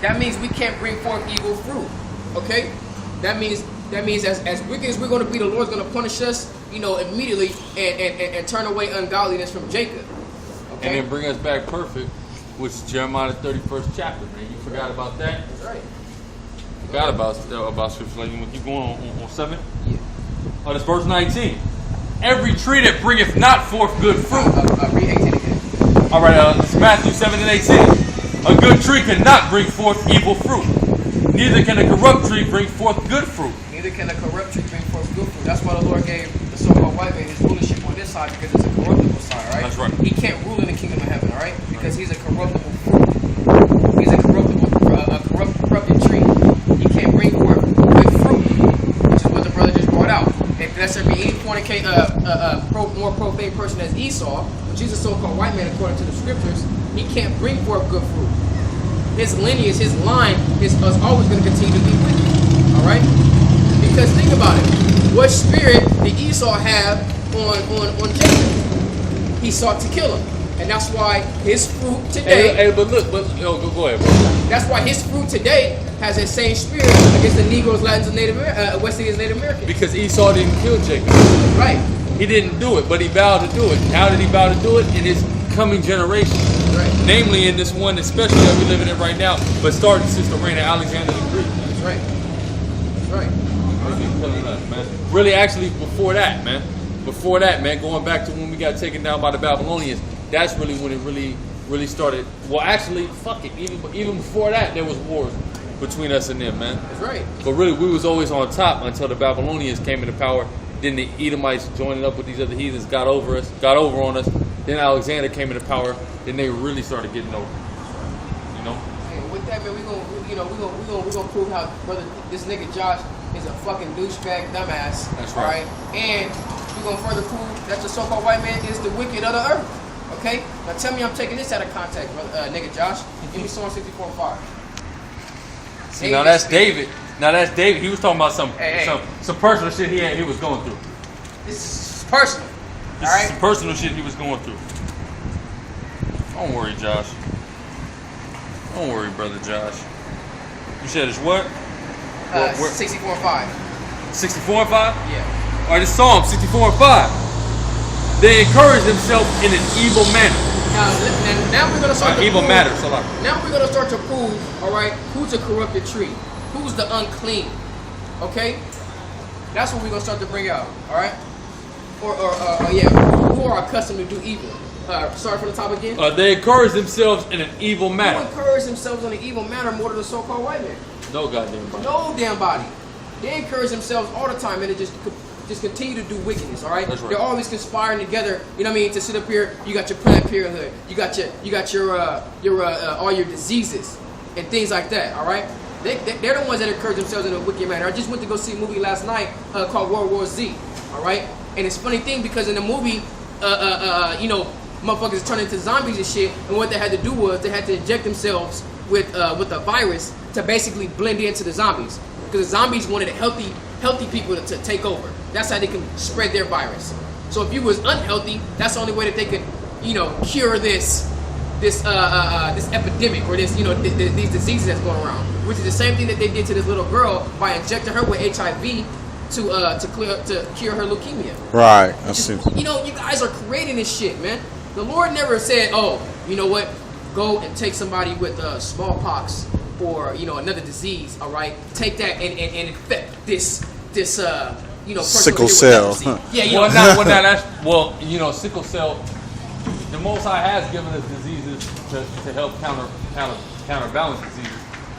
That means we can't bring forth evil fruit. Okay? That means as wicked as we're going to be, the Lord's going to punish us, immediately and turn away ungodliness from Jacob. Okay? And then bring us back perfect, which is Jeremiah the 31st chapter, man. You forgot about that? That's right. Forgot about scripture. Like, you want to keep going on 7? Yeah. Oh, that's verse 19. Every tree that bringeth not forth good fruit. Read 18 again. All right, it's Matthew 7 and 18. A good tree cannot bring forth evil fruit. Neither can a corrupt tree bring forth good fruit. Neither can a corrupt tree bring forth good fruit. That's why the Lord gave the so-called white man his rulership on this side, because it's a corruptible side, right? That's right. He can't rule in the kingdom of heaven, all right? Because he's a corruptible fruit. He's a corrupted tree. He can't bring forth good fruit, which is what the brother just brought out. If there be any more profane person as Esau, which is a so-called white man according to the scriptures, he can't bring forth good fruit. His lineage, his line is always going to continue to be wicked. All right? Because think about it. What spirit did Esau have on Jacob? He sought to kill him. And that's why his fruit today... But go ahead, bro. That's why his fruit today has that same spirit against the Negroes, Latins, and West Indians, Native Americans. Because Esau didn't kill Jacob. Right. He didn't do it, but he vowed to do it. How did he vow to do it? In his coming generation. Right. Namely in this one, especially that we're living in right now, but starting since the reign of Alexander the Great. That's right. That's right. Really, actually, before that, man, going back to when we got taken down by the Babylonians, that's really when it really started. Well, actually, fuck it. Even before that, there was wars between us and them, man. That's right. But really, we was always on top until the Babylonians came into power. Then the Edomites joining up with these other heathens got over on us. Then Alexander came into power. Then they really started getting over. Hey, with that, man, we gonna prove how this nigga Josh is a fucking douchebag dumbass. That's right. All right. And we're gonna further prove that the so-called white man is the wicked of the earth. Okay. Now tell me I'm taking this out of context, nigga Josh. Give me Psalm 64:5. See, now that's David. He was talking about some personal shit he was going through. This is personal. This is some personal shit he was going through. Don't worry, Josh. Don't worry, brother Josh. You said it's what? 64:5. 64:5? Yeah. All right, it's Psalm 64:5. They encourage themselves in an evil manner. Now we're gonna start. Evil matter. Now we're gonna start to prove. All right, who's a corrupted tree? Who's the unclean? Okay, that's what we're gonna start to bring out. All right, who are accustomed to do evil? Sorry for the top again. They encourage themselves in an evil manner. Who encourage themselves in an evil manner more than the so-called white man? No goddamn body. No damn body. They encourage themselves all the time, and it just continue to do wickedness. All right, that's right. They're always conspiring together. You know what I mean? To sit up here, you got your Planned Parenthood, you got your all your diseases and things like that. All right. They're the ones that encourage themselves in a wicked manner. I just went to go see a movie last night called World War Z. All right, and it's a funny thing because in the movie, motherfuckers turned into zombies and shit. And what they had to do was they had to inject themselves with a virus to basically blend into the zombies, because the zombies wanted healthy people to take over. That's how they can spread their virus. So if you was unhealthy, that's the only way that they could, cure this epidemic or these diseases that's going around. Which is the same thing that they did to this little girl by injecting her with HIV to cure her leukemia. Right. You guys are creating this shit, man. The Lord never said, "Oh, you know what? Go and take somebody with smallpox or another disease. All right, take that and infect this sickle cell." Yeah. Sickle cell. The Most High has given us diseases to help counterbalance diseases.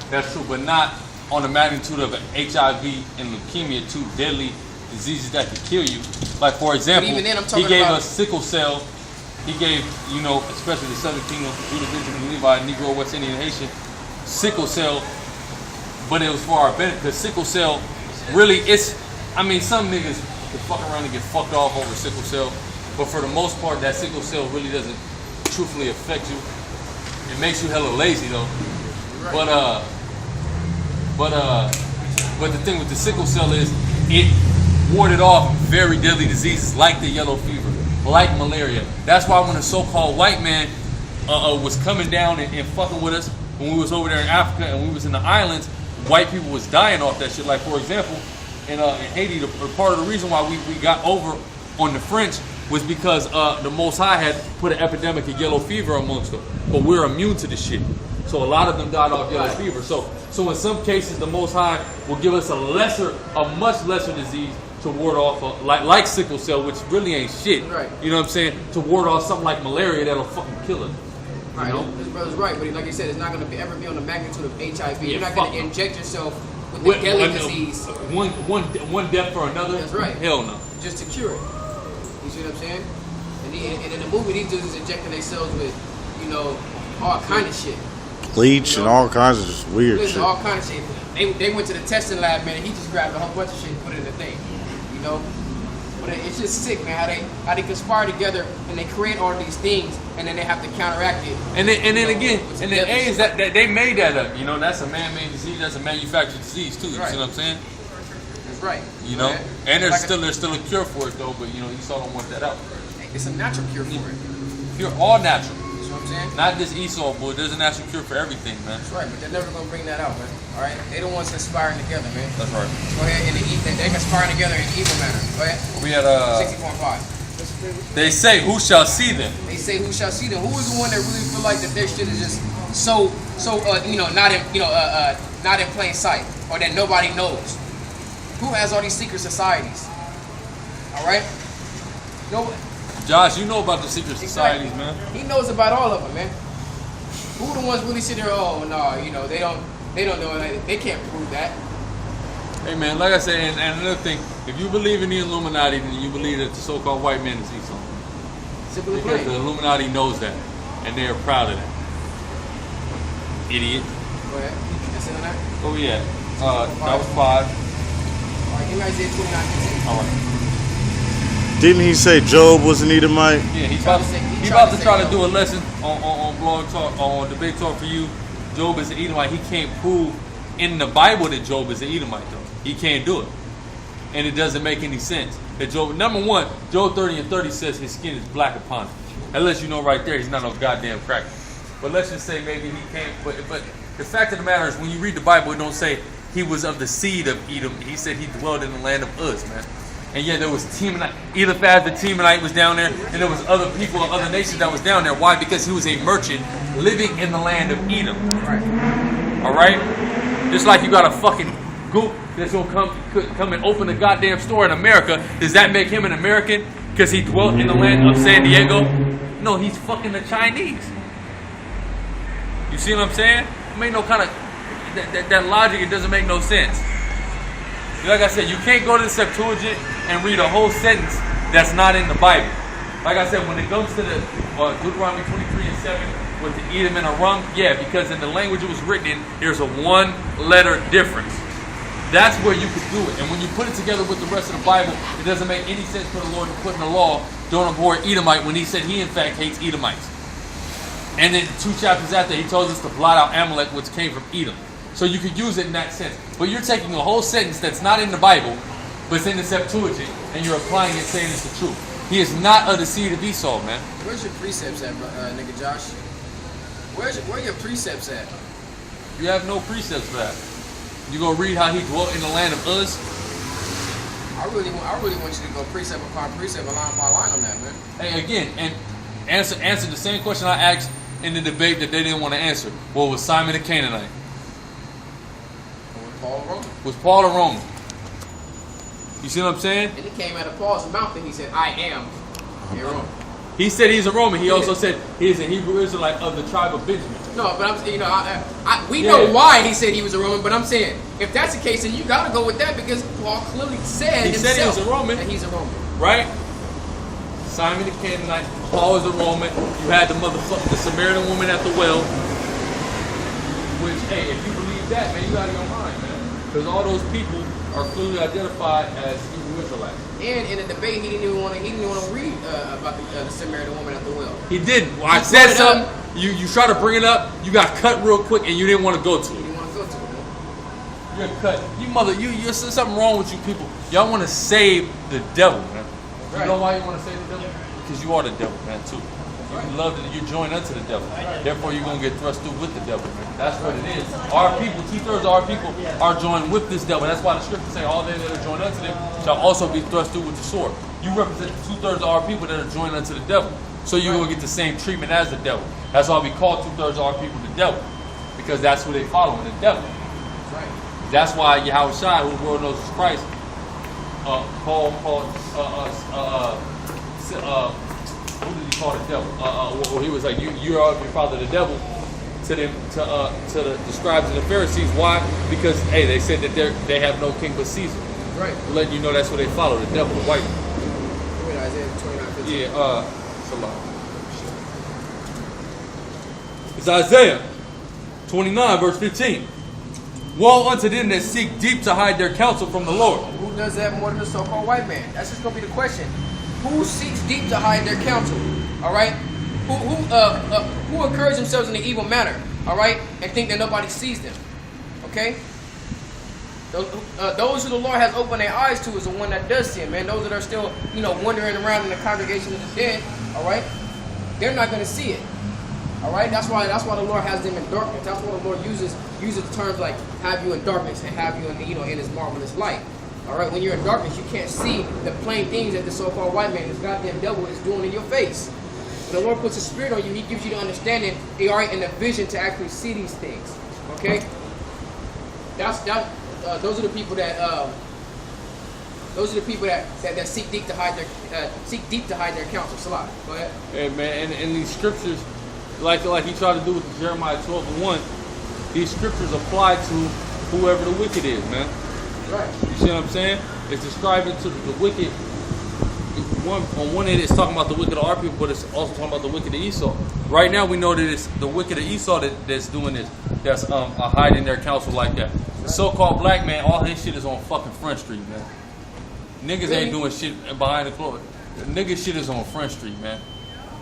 That's true, but not on the magnitude of HIV and leukemia, two deadly diseases that could kill you. Like, for example, he gave us sickle cell. He gave, especially the Southern Kingdom, Judah, Benjamin, Levi, Negro, West Indian, and Haitian, sickle cell, but it was for our benefit. Because sickle cell, really, some niggas can fuck around and get fucked off over sickle cell, but for the most part, that sickle cell really doesn't truthfully affect you. It makes you hella lazy, though. Right. But the thing with the sickle cell is it warded off very deadly diseases like the yellow fever, like malaria. That's why when a so-called white man was coming down and fucking with us, when we was over there in Africa and we was in the islands, white people was dying off that shit. Like, for example, in Haiti, part of the reason why we got over on the French was because the Most High had put an epidemic of yellow fever amongst them. But we're immune to the shit. So a lot of them died off yellow fever. So in some cases, the Most High will give us a much lesser disease to ward off, like sickle cell, which really ain't shit. Right. You know what I'm saying? To ward off something like malaria that'll fucking kill us. Right. This brother's right, but like you said, it's not going to ever be on the magnitude of HIV. You're not going to inject yourself with the deadly disease. One death for another. That's right. Hell no. Just to cure it. You see what I'm saying? And in the movie, these dudes is injecting themselves with, all kind of shit. Bleach and all kinds of just weird shit. All kind of shit. They went to the testing lab, man. And he just grabbed a whole bunch of shit and put it in the thing. But it's just sick, man. How they conspire together and they create all these things, and then they have to counteract it. And then again, AIDS that they made that up. That's a man-made disease. That's a manufactured disease too. You see what I'm saying? That's right. And there's still a cure for it though. But Esau don't want that out. It's a natural cure for it. Cure all natural. You know what I'm saying? Not this Esau boy. There's a natural cure for everything, man. That's right, but they're never gonna bring that out, man. All right, they the ones conspiring together, man. That's right. Go ahead and they're conspiring together in evil manner. Go ahead. We had 60.5. They say, "Who shall see them?" They say, "Who shall see them?" Who is the one that really feel like that their shit is just so not in plain sight, or that nobody knows? Who has all these secret societies? All right. Nobody. Josh, you know about the secret societies, man. He knows about all of them, man. Who the ones really sit there? Oh no, they don't know anything. They can't prove that. Hey man, like I said, and another thing, if you believe in the Illuminati, then you believe that the so-called white man is Esau. Simply Because plain. the Illuminati knows that, and they are proud of that. Idiot. Go ahead. That's it on that. Where we at? That was 5. All right, give me Isaiah 29:15. All right. Didn't he say Job was an Edomite? Yeah, he's about to try to do a lesson on blog talk, on debate talk for you. Job is an Edomite. He can't prove in the Bible that Job is an Edomite, though. He can't do it. And it doesn't make any sense. That Job, number one, Job 30:30 says his skin is black upon him. That lets you know right there he's not no goddamn cracker. But let's just say maybe he can't. But the fact of the matter is, when you read the Bible, it don't say he was of the seed of Edom. He said he dwelled in the land of Uz, man. And yet there was Temanite. Eliphaz the Temanite was down there, and there was other people of other nations that was down there. Why? Because he was a merchant living in the land of Edom. Right. All right? Just like you got a fucking goop that's going to come and open a goddamn store in America. Does that make him an American because he dwelt in the land of San Diego? No, he's fucking the Chinese. You see what I'm saying? It made no kind of... That logic, it doesn't make no sense. Like I said, you can't go to the Septuagint and read a whole sentence that's not in the Bible. Like I said, when it comes to the Deuteronomy 23:7 with the Edom and Aram, yeah, because in the language it was written in, there's a one-letter difference. That's where you could do it. And when you put it together with the rest of the Bible, it doesn't make any sense for the Lord to put in the law, don't abhor Edomite, when he said he in fact hates Edomites. And then 2 chapters after, he told us to blot out Amalek, which came from Edom. So you could use it in that sense. But you're taking a whole sentence that's not in the Bible, but it's in the Septuagint, and you're applying it saying it's the truth. He is not of the seed of Esau, man. Where's your precepts at, nigga Josh? Where are your precepts at? You have no precepts for that. You gonna read how he dwelt in the land of Uz? I really want you to go precept upon precept, line upon line on that, man. Hey, again, and answer the same question I asked in the debate that they didn't want to answer. Well, was Simon the Canaanite? Paul a Roman. Was Paul a Roman? You see what I'm saying? And it came out of Paul's mouth and he said, I am a Roman. He said he's a Roman. He also said he's a Hebrew Israelite of the tribe of Benjamin. No, but we know why he said he was a Roman, but I'm saying, if that's the case, then you got to go with that because Paul clearly said he said he was a Roman. That he's a Roman. Right? Simon the Canaanite, Paul was a Roman. You had the Samaritan woman at the well. Which, hey, if you believe that, man, you out of your mind, man. Because all those people are clearly identified as Hebrew Israelites. And in the debate, he didn't even want to read about the Samaritan woman at the well. He didn't. Well, I said something. You try to bring it up. You got cut real quick, and you didn't want to go to it. You didn't want to go to it, man. You're cut. There's something wrong with you people. Y'all want to save the devil, man. Right. You know why you want to save the devil? Because you are the devil, man, too. You love that you're joined unto the devil. Therefore, you're going to get thrust through with the devil, man. That's what it is. Our people, 2/3 of our people are joined with this devil. That's why the scriptures say all they that are joined unto them shall also be thrust through with the sword. You represent 2/3 of our people that are joined unto the devil. So you're going to get the same treatment as the devil. That's why we call 2/3 of our people the devil. Because that's who they follow, the devil. That's why Yahweh Shai, who the world knows is Christ, who did he call the devil? Well, he was like, you are your father the devil to them, to the scribes and the Pharisees. Why? Because hey, they said that they have no king but Caesar. Right. Letting you know that's what they follow, the devil, the white man. Isaiah 29:15. Yeah, it's Isaiah 29, verse 15. Woe unto them that seek deep to hide their counsel from the Lord. Who does that more than the so-called white man? That's just gonna be the question. Who seeks deep to hide their counsel? All right. Who encourage themselves in the evil manner? All right, and think that nobody sees them. Okay. Those who the Lord has opened their eyes to is the one that does see him, man. Those that are still, wandering around in the congregation of the dead, all right, they're not going to see it. All right, that's why the Lord has them in darkness. That's why the Lord uses terms like have you in darkness and have you in His marvelous light. All right, when you're in darkness, you can't see the plain things that the so-called white man, this goddamn devil, is doing in your face. When the Lord puts His Spirit on you, He gives you the understanding, all right, and the vision to actually see these things. Okay, those are the people that seek deep to hide their counsel. Salah, go ahead. Hey man, and these scriptures, like he tried to do with Jeremiah 12:1, these scriptures apply to whoever the wicked is, man. Right. You see what I'm saying? It's describing to the wicked. On one end, it's talking about the wicked of our people, but it's also talking about the wicked of Esau. Right now, we know that it's the wicked of Esau that's doing this. That's hiding their counsel like that. The so-called black man, all his shit is on fucking Front Street, man. Niggas ain't doing shit behind the clothes. Niggas shit is on Front Street, man.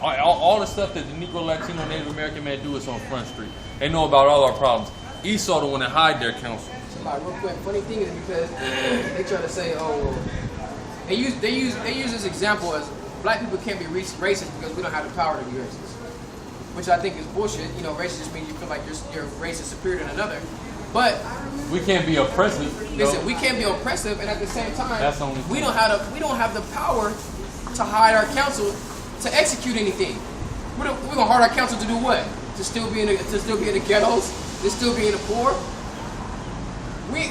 All the stuff that the Negro, Latino, Native American man do is on Front Street. They know about all our problems. Esau the one that hide their counsel. Real quick, funny thing is because they try to say, they use this example as black people can't be racist because we don't have the power to be racist, which I think is bullshit. Racist just means you feel like your race is superior than another. But we can't be oppressive. Listen, we can't be oppressive, and at the same time, we don't have the power to hide our counsel to execute anything. We're gonna hide our counsel to do what? To still be in the ghettos, to still be in the poor. We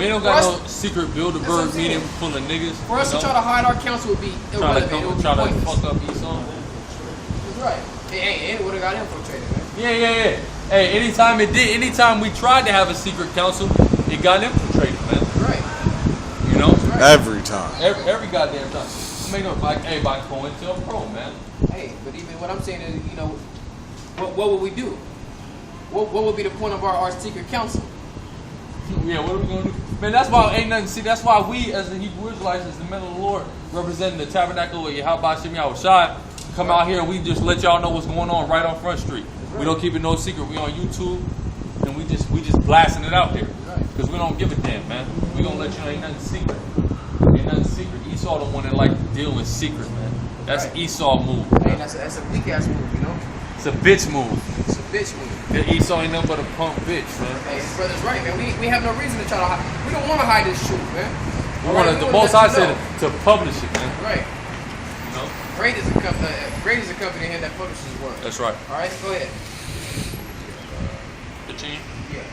don't got no secret Bilderberg meeting full of niggas. For us to try to hide our counsel would be irrelevant. Try to fuck up Esau. That's right. It would have got infiltrated, man. Yeah. Hey, anytime we tried to have a secret council, it got infiltrated, man. Right. Right. Every time. Every goddamn time. By COINTELPRO, man. Hey, but even what I'm saying is, what would we do? What would be the point of our secret council? Yeah, what are we gonna do? Man, that's why ain't nothing. See, that's why we, as the Hebrew Israelites, as the men of the Lord, representing the tabernacle of Yahweh Shem Yahweh Shai, come out here and we just let y'all know what's going on right on Front Street. Right. We don't keep it no secret. We on YouTube and we just blasting it out there because we don't give a damn, man. We gonna let you know ain't nothing secret. Ain't nothing secret. Esau the one that like to deal with secret, man. That's Esau move. Hey, that's a weak ass move, It's a bitch move. It's a bitch move. The Esau ain't nothing but a punk bitch, man. Hey, his brother's right, man. We have no reason to try to hide. We don't want to hide this truth, man. The most I said to publish it, man. Right. Great is a company here that publishes work. That's right. All right, go ahead. 15? Yeah.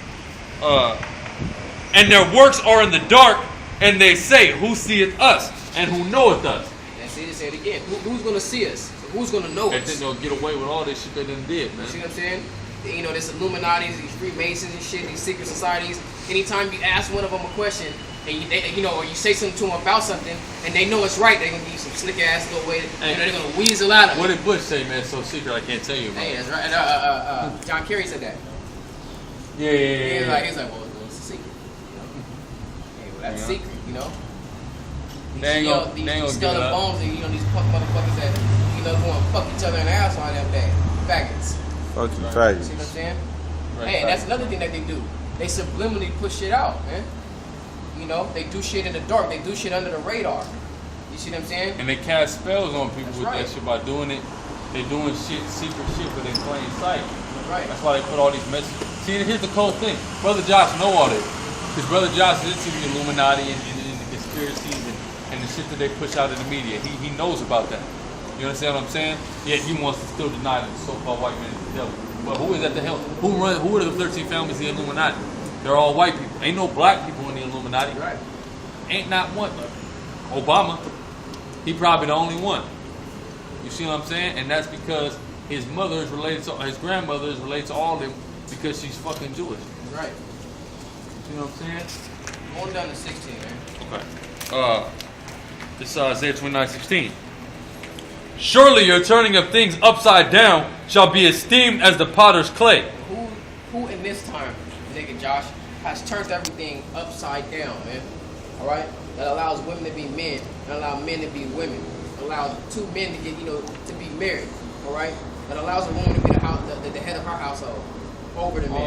And their works are in the dark, and they say, who seeth us, and who knoweth us? And see, they say it again. Who's going to see us? Who's going to know us? And then they'll get away with all this shit they done did, man. See what I'm saying? This Illuminati, these Freemasons and shit, these secret societies. Anytime you ask one of them a question, and or you say something to them about something, and they know it's right, they're gonna give you some slick ass little way. They're gonna weasel out of it. What did Bush say, man? It's so secret I can't tell you, man. Hey, that's right. John Kerry said that. Yeah. He's like, well, it's a secret. Hey, well, that's a secret, They ain't gonna These skeleton bones, and these punk motherfuckers that go and fuck each other in the ass on them day. Faggots. Fucking faggots. See what I'm saying? Right, Hey, and that's another thing that they do. They subliminally push shit out, man. They do shit in the dark. They do shit under the radar. You see what I'm saying? And they cast spells on people That's with right. that shit by doing it They doing secret shit, but in plain sight. Right. That's why they put all these messages. See, here's the cold thing. Brother Josh know all this. Because Brother Josh is into the Illuminati and the conspiracies and the shit that they push out in the media. He knows about that. You understand what I'm saying? Yet he wants to still deny that the so-called white man is the devil. But who is at the helm? Who are the 13 families of the Illuminati? They're all white people. Ain't no black people in the Illuminati. Right. Ain't not one. Obama, he probably the only one. You see what I'm saying? And that's because his mother is related to, his grandmother is related to all of them because she's fucking Jewish. Right. You know what I'm saying? Going down to 16, man. Okay. This is Isaiah 29:16. Surely your turning of things upside down shall be esteemed as the potter's clay. Who in this time, nigga Josh, has turned everything upside down, man? All right? That allows women to be men, that allows men to be women, allows two men to get, to be married, all right? That allows a woman to be the head of her household over the man.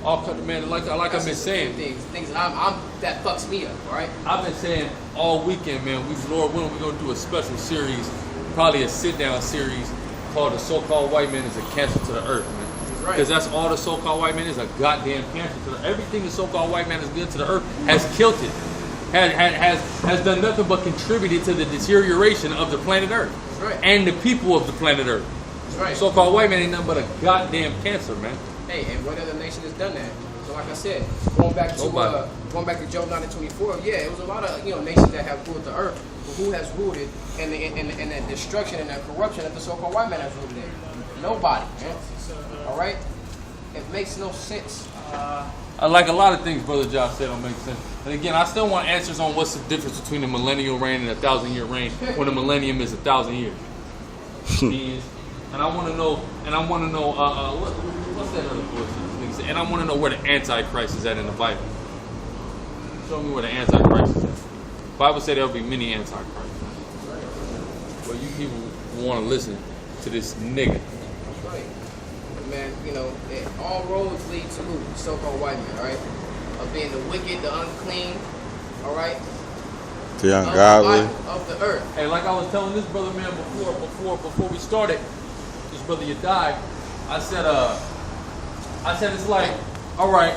All kind of man, like I've been saying. Things that that fucks me up, all right? I've been saying all weekend, man. Lord willing, we're gonna do a special series, probably a sit-down series called "The So-Called White Man is a Cancer to the Earth," man. Right. Because that's all the so-called white man is, a goddamn cancer to the earth. Everything the so-called white man is good to the earth has killed it. Has done nothing but contributed to the deterioration of the planet Earth. That's right. And the people of the planet Earth. That's right. So-called white man ain't nothing but a goddamn cancer, man. Hey, and what other nation has done that? So like I said, going back to Job 9:24, yeah, it was a lot of nations that have ruled the earth, but who has ruled it and the destruction and the corruption that the so-called white man has ruled it? Nobody, man. All right, it makes no sense. Like a lot of things Brother Josh said don't make sense. And again, I still want answers on what's the difference between a millennial reign and a 1,000-year reign when a millennium is 1,000 years. And I want to know. What's that other bullshit? And I want to know where the Antichrist is at in the Bible. Show me where the Antichrist is at. The Bible said there will be many Antichrists. But you people want to listen to this nigga. That's right. Man, all roads lead to who? The so-called white man, right? Of being the wicked, the unclean, all right? The ungodly. Of the earth. Hey, like I was telling this brother, man, before we started, this brother you died, I said it's like, all right,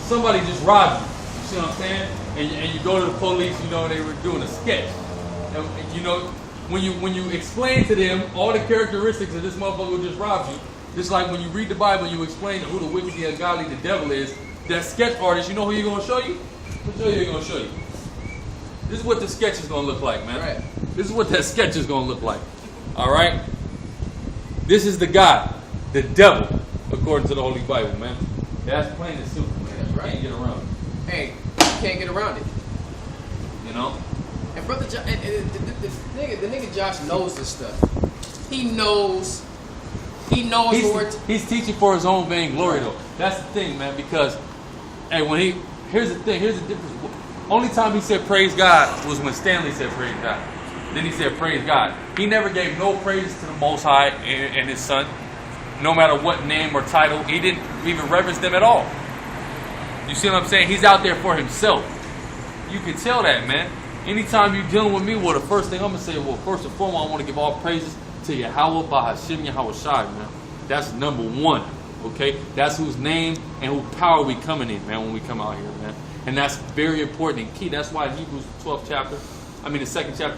somebody just robbed you. You see what I'm saying? And you go to the police, they were doing a sketch. And when you explain to them all the characteristics of this motherfucker who just robbed you, just like when you read the Bible, you explain who the wicked, the ungodly, the devil is. That sketch artist, you know who you're gonna show you? What show you're gonna show you? This is what the sketch is gonna look like, man. Right. This is what that sketch is gonna look like. All right. This is the guy, the devil, according to the Holy Bible, man. That's plain and simple, man. That's right. You can't get around it. Hey, you can't get around it. And brother, the nigga Josh knows this stuff. He knows. He's teaching for his own vainglory, though. That's the thing, man. Because, hey, here's the difference. Only time he said praise God was when Stanley said praise God. Then he said praise God. He never gave no praise to the Most High and His Son, no matter what name or title. He didn't even reverence them at all. You see what I'm saying? He's out there for himself. You can tell that, man. Anytime you're dealing with me, the first thing I'm going to say, first and foremost, I want to give all praises to Yahweh, Bahashim, Yahweh Shai, man. That's number one, okay? That's whose name and whose power we coming in, man, when we come out here, man. And that's very important and key. That's why in Hebrews, the 2nd chapter,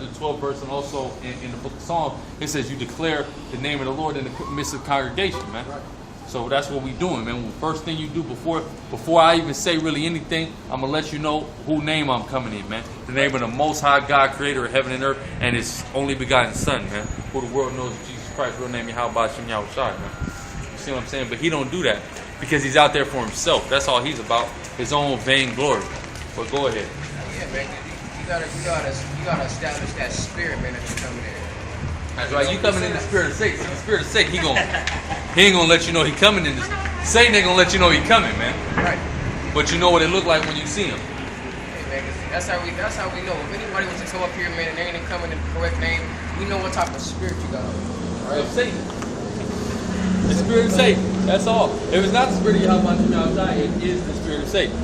the 12th verse, and also in the book of Psalms, it says you declare the name of the Lord in the midst of the congregation, man. Right. So that's what we doing, man. The first thing you do before I even say really anything, I'm going to let you know whose name I'm coming in, man. The name of the Most High God, creator of heaven and earth, and His only begotten Son, man. Who the world knows is Jesus Christ, real name Yahweh Bashim Yahweh Shai, man. You see what I'm saying? But he don't do that because he's out there for himself. That's all he's about, his own vain glory. But go ahead. Yeah, man. You gotta establish that spirit, man, that you're coming in. That's right. You coming in the spirit of Satan. The spirit of Satan, he ain't gonna let you know he coming in this. Satan ain't gonna let you know he coming, man. Right. But you know what it look like when you see him. Hey, man, that's how we know. If anybody was to come up here, man, and they ain't coming in the correct name, we know what type of spirit you got. Right. Of Satan. The spirit of Satan. That's all. If it's not the spirit of Yahweh, it is the spirit of Satan.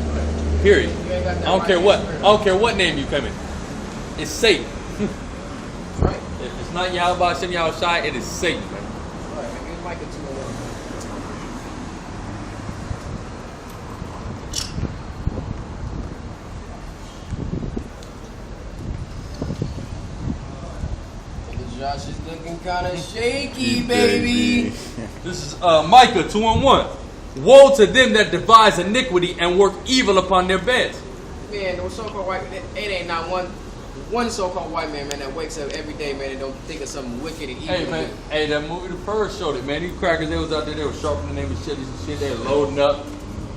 Period. I don't care what name you come in. It's Satan. Right. It's not Yahweh Shem Yahweh Shai, it is Satan, man. All right, man. Give Micah 2:11. Josh is looking kind of shaky, baby. This is Micah 2:1. Woe to them that devise iniquity and work evil upon their beds. Man, those so-called white, it ain't not one so-called white man, that wakes up every day, man, and don't think of something wicked and evil. Hey, man, hey, that movie The Purge showed it, man. These crackers, they was out there, they were sharpening their machetes and shit, they were loading up.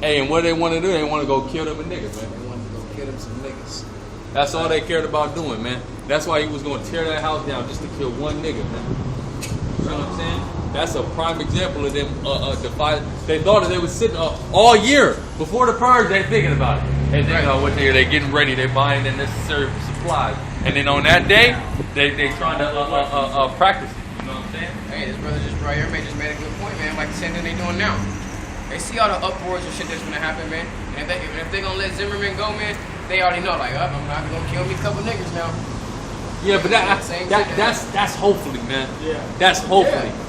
Hey, and what they want to do, they want to go kill them niggas, man. They wanted to go kill them some niggas. That's all they cared about doing, man. That's why he was going to tear that house down just to kill one nigga, man. You know what I'm saying? That's a prime example of them they thought that they was sitting all year before the purge. They thinking about it. And then they getting ready. They buying the necessary supplies. And then on that day, they trying to practice it. You know what I'm saying? Hey, this brother just right here, man, just made a good point, man. Like the same thing they doing now. They see all the uproars and shit that's gonna happen, man. And if they gonna let Zimmerman go, man, they already know. Like, I'm not gonna kill me a couple niggas now. Yeah, but that's hopefully, man. Yeah. That's hopefully. Yeah.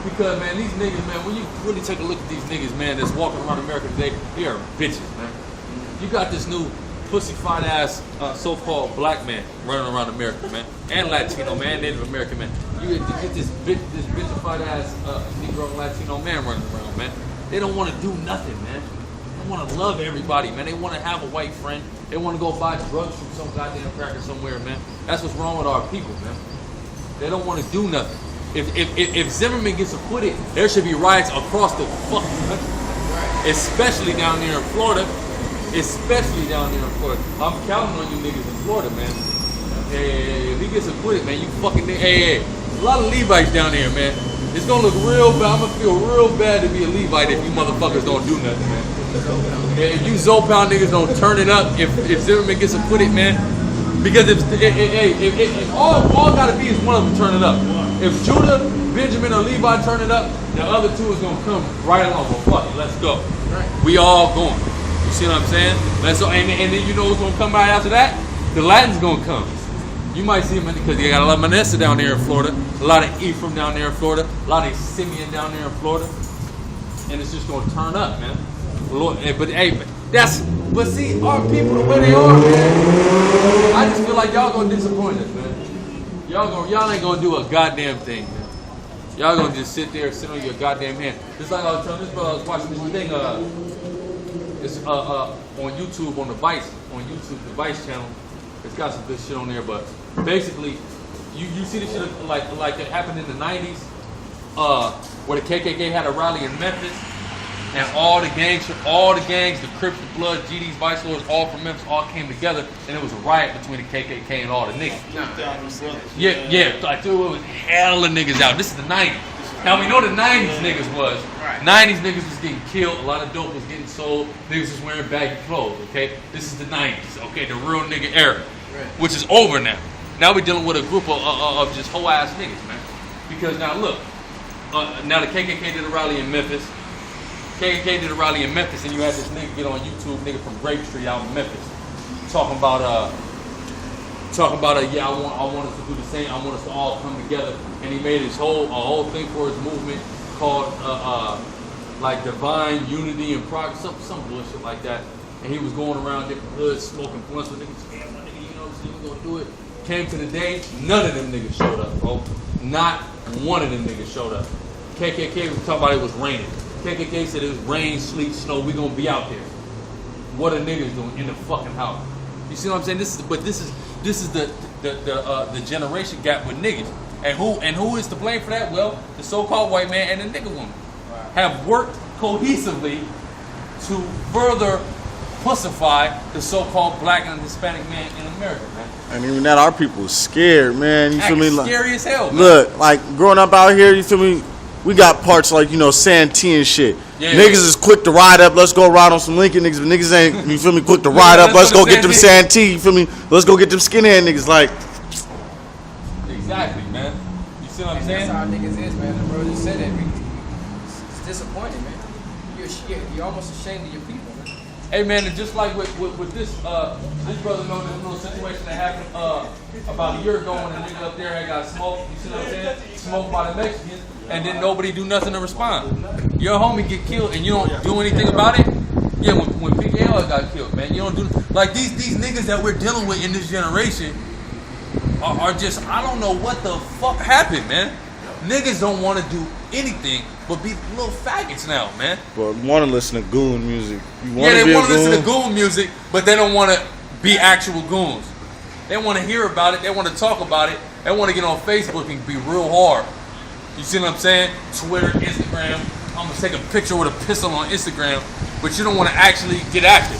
Because man, these niggas, man, when you really take a look at these niggas, man, that's walking around America today, they are bitches, man. You got this new pussy-fied ass so-called black man running around America, man, and Latino man, Native American man. You get this bitchified ass Negro and Latino man running around, man. They don't want to do nothing, man. They want to love everybody, man. They want to have a white friend. They want to go buy drugs from some goddamn cracker somewhere, man. That's what's wrong with our people, man. They don't want to do nothing. If Zimmerman gets acquitted, there should be riots across the fucking country. Especially down there in Florida. Especially down there in Florida. I'm counting on you niggas in Florida, man. Hey, if he gets acquitted, man, you fucking niggas. Hey, a lot of Levites down there, man. It's gonna look real bad. I'm gonna feel real bad to be a Levite if you motherfuckers don't do nothing, man. If you Zopound niggas don't turn it up, if Zimmerman gets acquitted, man, because if all gotta be is one of them turn it up. If Judah, Benjamin, or Levi turn it up, the other two is gonna come right along. Well, fuck it, let's go. We all going. You see what I'm saying? Let's go. And then you know what's gonna come right after that? The Latins gonna come. You might see them because you got a lot of Manasseh down there in Florida, a lot of Ephraim down there in Florida, a lot of Simeon down there in Florida, and it's just gonna turn up, man. Lord, but see, our people the way they are, man. I just feel like y'all gonna disappoint us, man. Y'all ain't gonna do a goddamn thing, man. Y'all gonna just sit on your goddamn hand. Just like I was telling this brother, I was watching this thing. It's on YouTube on the Vice the Vice channel. It's got some good shit on there, but basically, you see this shit like it happened in the 90s, where the KKK had a rally in Memphis. And all the gangs, the Crips, the Bloods, GDs, Vice Lords, all from Memphis, all came together, and it was a riot between the KKK and all the niggas. Yeah, like dude, it was hella niggas out. This is the 90s. Now we know the 90s niggas was. 90s niggas was getting killed, a lot of dope was getting sold, niggas was wearing baggy clothes, okay? This is the 90s, okay? The real nigga era, which is over now. Now we're dealing with a group of just whole ass niggas, man. Because now look, now the KKK did a rally in Memphis. KKK did a rally in Memphis, and you had this nigga get on YouTube, nigga from Grape Street out in Memphis, talking about yeah, I want us to do the same. I want us to all come together. And he made his whole thing for his movement called like divine unity and progress, some bullshit like that. And he was going around different hoods smoking blunts with niggas. Yeah, my nigga, you know, so we gonna do it. Came to the day, none of them niggas showed up, bro. Not one of them niggas showed up. KKK was talking about it was raining. KKK said it was rain, sleet, snow. We gonna be out there. What are niggas doing in the fucking house? You see what I'm saying? This is the generation gap with niggas. And who is to blame for that? Well, the so-called white man and the nigga woman have worked cohesively to further pussify the so-called black and Hispanic man in America, man. And even that, our people scared, man. You feel me? Scary as hell, man. Look, like growing up out here, you feel me? We got parts like, you know, Santee and shit. Yeah, niggas is quick to ride up. Let's go ride on some Lincoln niggas. But niggas ain't, you feel me, quick to ride up. Let's go get them Santee. You feel me? Let's go get them skinhead niggas. Like, exactly, man. You see what I'm saying? That's how niggas is, man. The bro just said that. It's disappointing, man. You're almost ashamed of your people, man. Hey man, and just like with this brother know this little situation that happened about a year ago when a nigga up there had got smoked, you see what I'm saying? Smoked by the Mexicans, and then nobody do nothing to respond. Your homie get killed and you don't do anything about it? Yeah, when PKL got killed, man, you don't do like these niggas that we're dealing with in this generation are just, I don't know what the fuck happened, man. Niggas don't want to do anything but be little faggots now, man. But you want to listen to goon music. They want to listen to goon music, but they don't want to be actual goons. They want to hear about it. They want to talk about it. They want to get on Facebook and be real hard. You see what I'm saying? Twitter, Instagram. I'm going to take a picture with a pistol on Instagram, but you don't want to actually get active.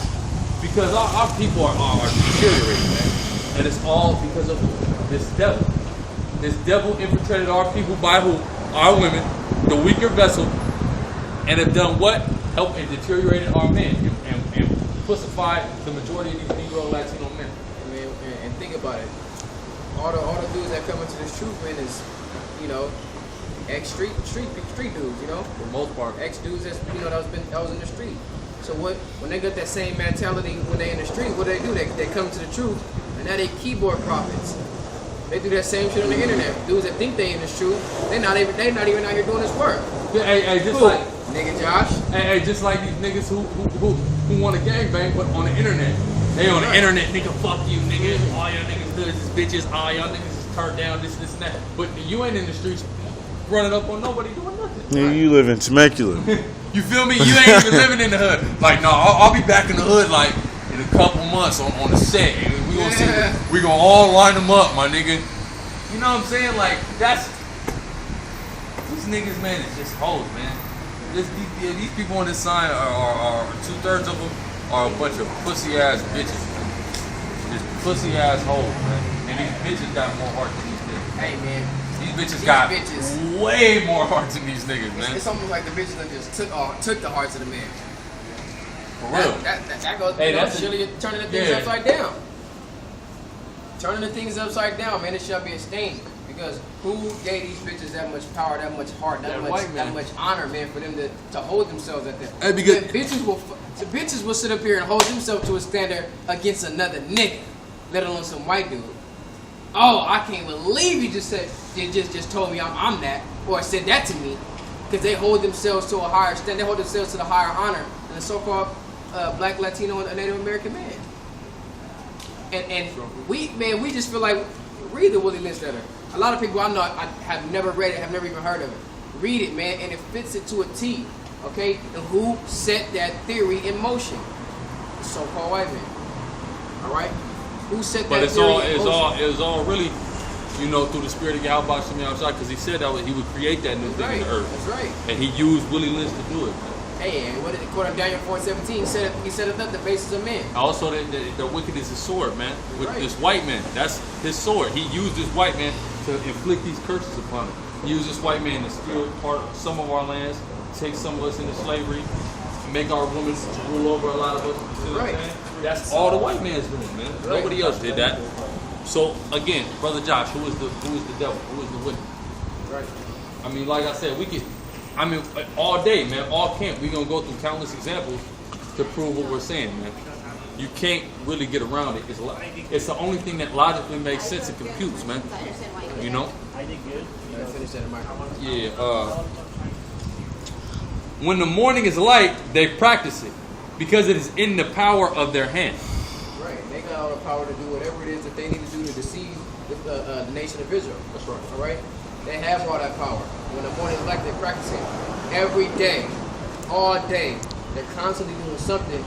Because our people are deteriorating, man. And it's all because of this devil. This devil infiltrated our people by who? Our women, the weaker vessel, and have done what? Helped and deteriorated our men and pussified the majority of these Negro Latino men. I mean, and think about it. All the dudes that come into this truth, man, is, you know, ex-street dudes, you know? For the most part. Ex-dudes that was in the street. So when they got that same mentality when they in the street, what do? They come to the truth, and now they keyboard prophets. They do that same shit on the internet. Dudes that think they in the truth, they not even out here doing this work. Hey, just like nigga Josh. Hey, just like these niggas who want to gangbang, but on the internet. They on the internet, nigga, fuck you, nigga. All y'all niggas hoods is bitches. All y'all niggas is turned down, this and that. But you ain't in the streets running up on nobody doing nothing. Yeah, you live in Temecula. You feel me? You ain't even living in the hood. Like, no, I'll be back in the hood like in a couple months on the set. And we gonna see, we gonna all line them up, my nigga. You know what I'm saying? Like, that's these niggas, man. It's just hoes, man. These people on this side are 2/3 of them are a bunch of pussy ass bitches. Just pussy ass hoes, man. And these bitches got more heart than these niggas. Hey, man. These bitches got way more heart than these niggas, man. It's almost like the bitches that just took the hearts of the man. For real. That goes. Hey, that's really turning the things upside down. Turning the things upside down, man. It should be a stain. Because who gave these bitches that much power, that much heart, that much honor, man, for them to hold themselves at that? Hey, because the bitches will sit up here and hold themselves to a standard against another nigga, let alone some white dude. Oh, I can't believe you just said, you just told me I'm that, or said that to me, because they hold themselves to a higher standard. They hold themselves to the higher honor than the so-called Black, Latino, and Native American man. And we just feel like read the Willie Lynch letter. A lot of people I know I have never read it, have never even heard of it. Read it, man, and it fits it to a T. Okay, and who set that theory in motion? The so-called white man. All right. Who set that theory in motion? It was all really, you know, through the spirit of Yahweh Shemi outside, because he said that he would create that new thing in the earth. That's right. And he used Willie Lynch to do it. Hey, and what did according to Daniel 4:17, he set it up the basis of men. Also, the wicked is his sword, man. With this white man, that's his sword. He used this white man to inflict these curses upon him. He used this white man to steal some of our lands, take some of us into slavery, make our women rule over a lot of us. You know what I'm saying? That's all the white man's doing, man. Right. Nobody else did that. So again, Brother Josh, who is the devil? Who is the wicked? Right. I mean, like I said, all day, man, all camp, we're going to go through countless examples to prove what we're saying, man. You can't really get around it. It's the only thing that logically makes sense and computes, man. You know? I did good. Yeah. When the morning is light, they practice it because it is in the power of their hand. Right. They got all the power to do whatever it is that they need to do to deceive the nation of Israel. That's right. All right? They have all that power. When the morning is light, they practice it every day, all day. They're constantly doing something,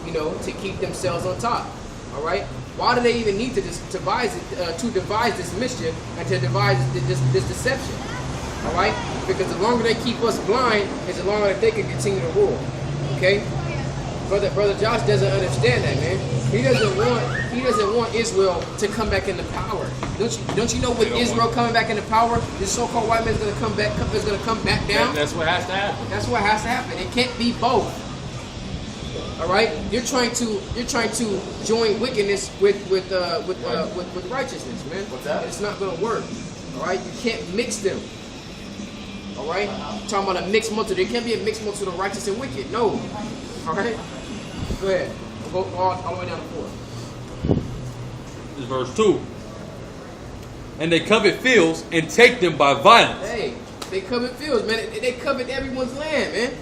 you know, to keep themselves on top. All right. Why do they even need to devise this mischief and to devise this deception? All right. Because the longer they keep us blind, is the longer that they can continue to rule. Okay. Brother Josh doesn't understand that, man. He doesn't want Israel to come back into power. Don't you know with Israel coming back into power, this so-called white man is going to come back down? That's what has to happen. That's what has to happen. It can't be both. All right, you're trying to join wickedness with righteousness, man. What's that? It's not going to work. All right, you can't mix them. All right, talking about a mixed multitude. There can't be a mixed multitude of righteous and wicked. No. All right. Go ahead. We'll go all the way down to 4. This is verse 2. And they covet fields and take them by violence. Hey, they covet fields, man. They covet everyone's land, man.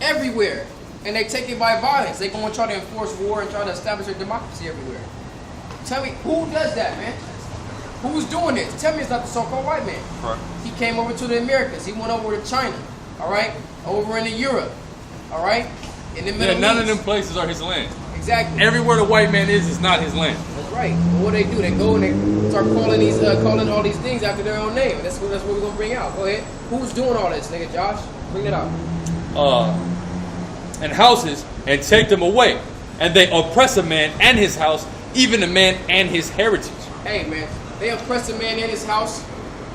Everywhere. And they take it by violence. They go and try to enforce war and try to establish a democracy everywhere. Tell me, who does that, man? Who's doing this? Tell me it's not the so-called white man. Right. He came over to the Americas. He went over to China, all right? Over into Europe, all right? In the Middle East. None of them places are his land. Exactly. Everywhere the white man is not his land. That's right. Well, what they do, they go and they start calling all these things after their own name. That's what we're gonna bring out. Go ahead. Who's doing all this, nigga? Josh, bring it out. And houses and take them away, and they oppress a man and his house, even a man and his heritage. Hey, man, they oppress a man in his house,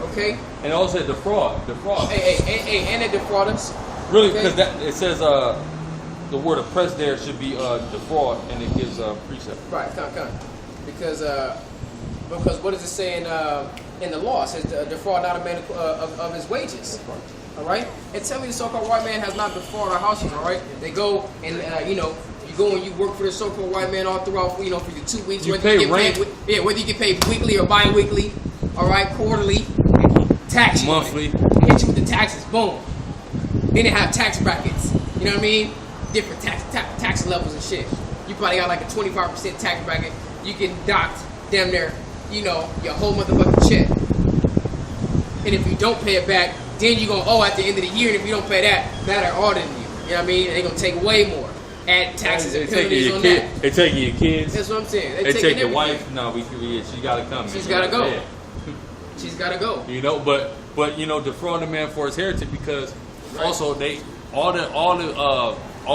okay? And also defraud. Hey, and they defraud us. Really, okay? because it says the word oppress there should be defraud, and it gives precept. Right, come. Because what does it say in the law? It says defraud not a man of his wages. All right? And tell me the so-called white man has not defrauded our houses, all right? They go and, you go and you work for the so-called white man all throughout, for your 2 weeks. You pay rent. Whether you get paid weekly or bi-weekly, all right, quarterly, tax you. Monthly. Hit you with the taxes, boom. Then they have tax brackets, you know what I mean? Different tax levels and shit. You probably got like a 25% tax bracket. You get docked damn near, your whole motherfucking check. And if you don't pay it back, then you're going to owe at the end of the year. And if you don't pay that, they're auditing you. You know what I mean? And they're going to take way more. Add taxes and penalties on that. They're taking your kids. That's what I'm saying. They take your wife. No, she got to come. She's got to go. She's got to go. But defraud the man for his heritage, because also all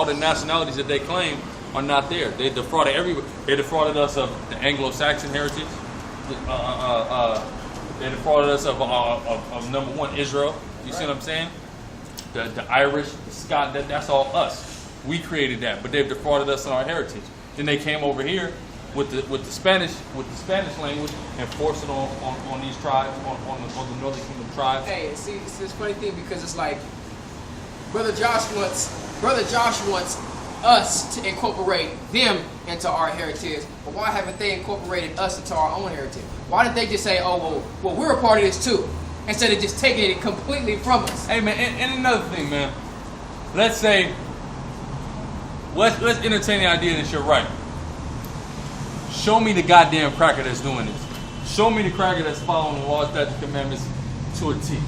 the nationalities that they claim are not there. They defrauded everywhere. They defrauded us of the Anglo-Saxon heritage. They defrauded us of number one, Israel. You see what I'm saying? The Irish, the Scot, that's all us. We created that, but they've defrauded us in our heritage. Then they came over here with the Spanish language and forced it on these tribes, on the Northern Kingdom tribes. Hey, see, it's this funny thing, because it's like Brother Josh wants us to incorporate them into our heritage, but why haven't they incorporated us into our own heritage? Why did they just say, oh, well, we're a part of this too, instead of just taking it completely from us? Hey, man, and another thing, man. Let's say, let's entertain the idea that you're right. Show me the goddamn cracker that's doing this. Show me the cracker that's following the laws, statutes, commandments to a T.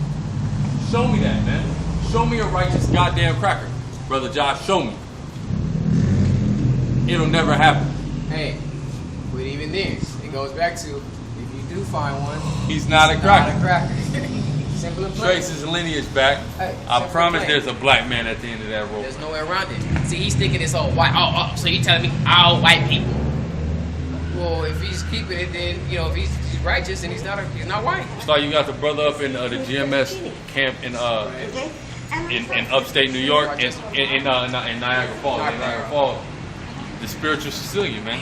Show me that, man. Show me a righteous goddamn cracker. Brother Josh, show me. It'll never happen. Hey, but even then, it goes back to, if you do find one, he's not a cracker. Not a cracker. Simple and plain. Trace his lineage back. Hey, I promise there's a black man at the end of that rope. There's no way around it. See, he's thinking it's all white. Oh, so you telling me all white people? Well, if he's keeping it, then if he's righteous and he's not white. So you got the brother up in the GMS camp in upstate New York, in Niagara Falls. The spiritual Sicilian, man.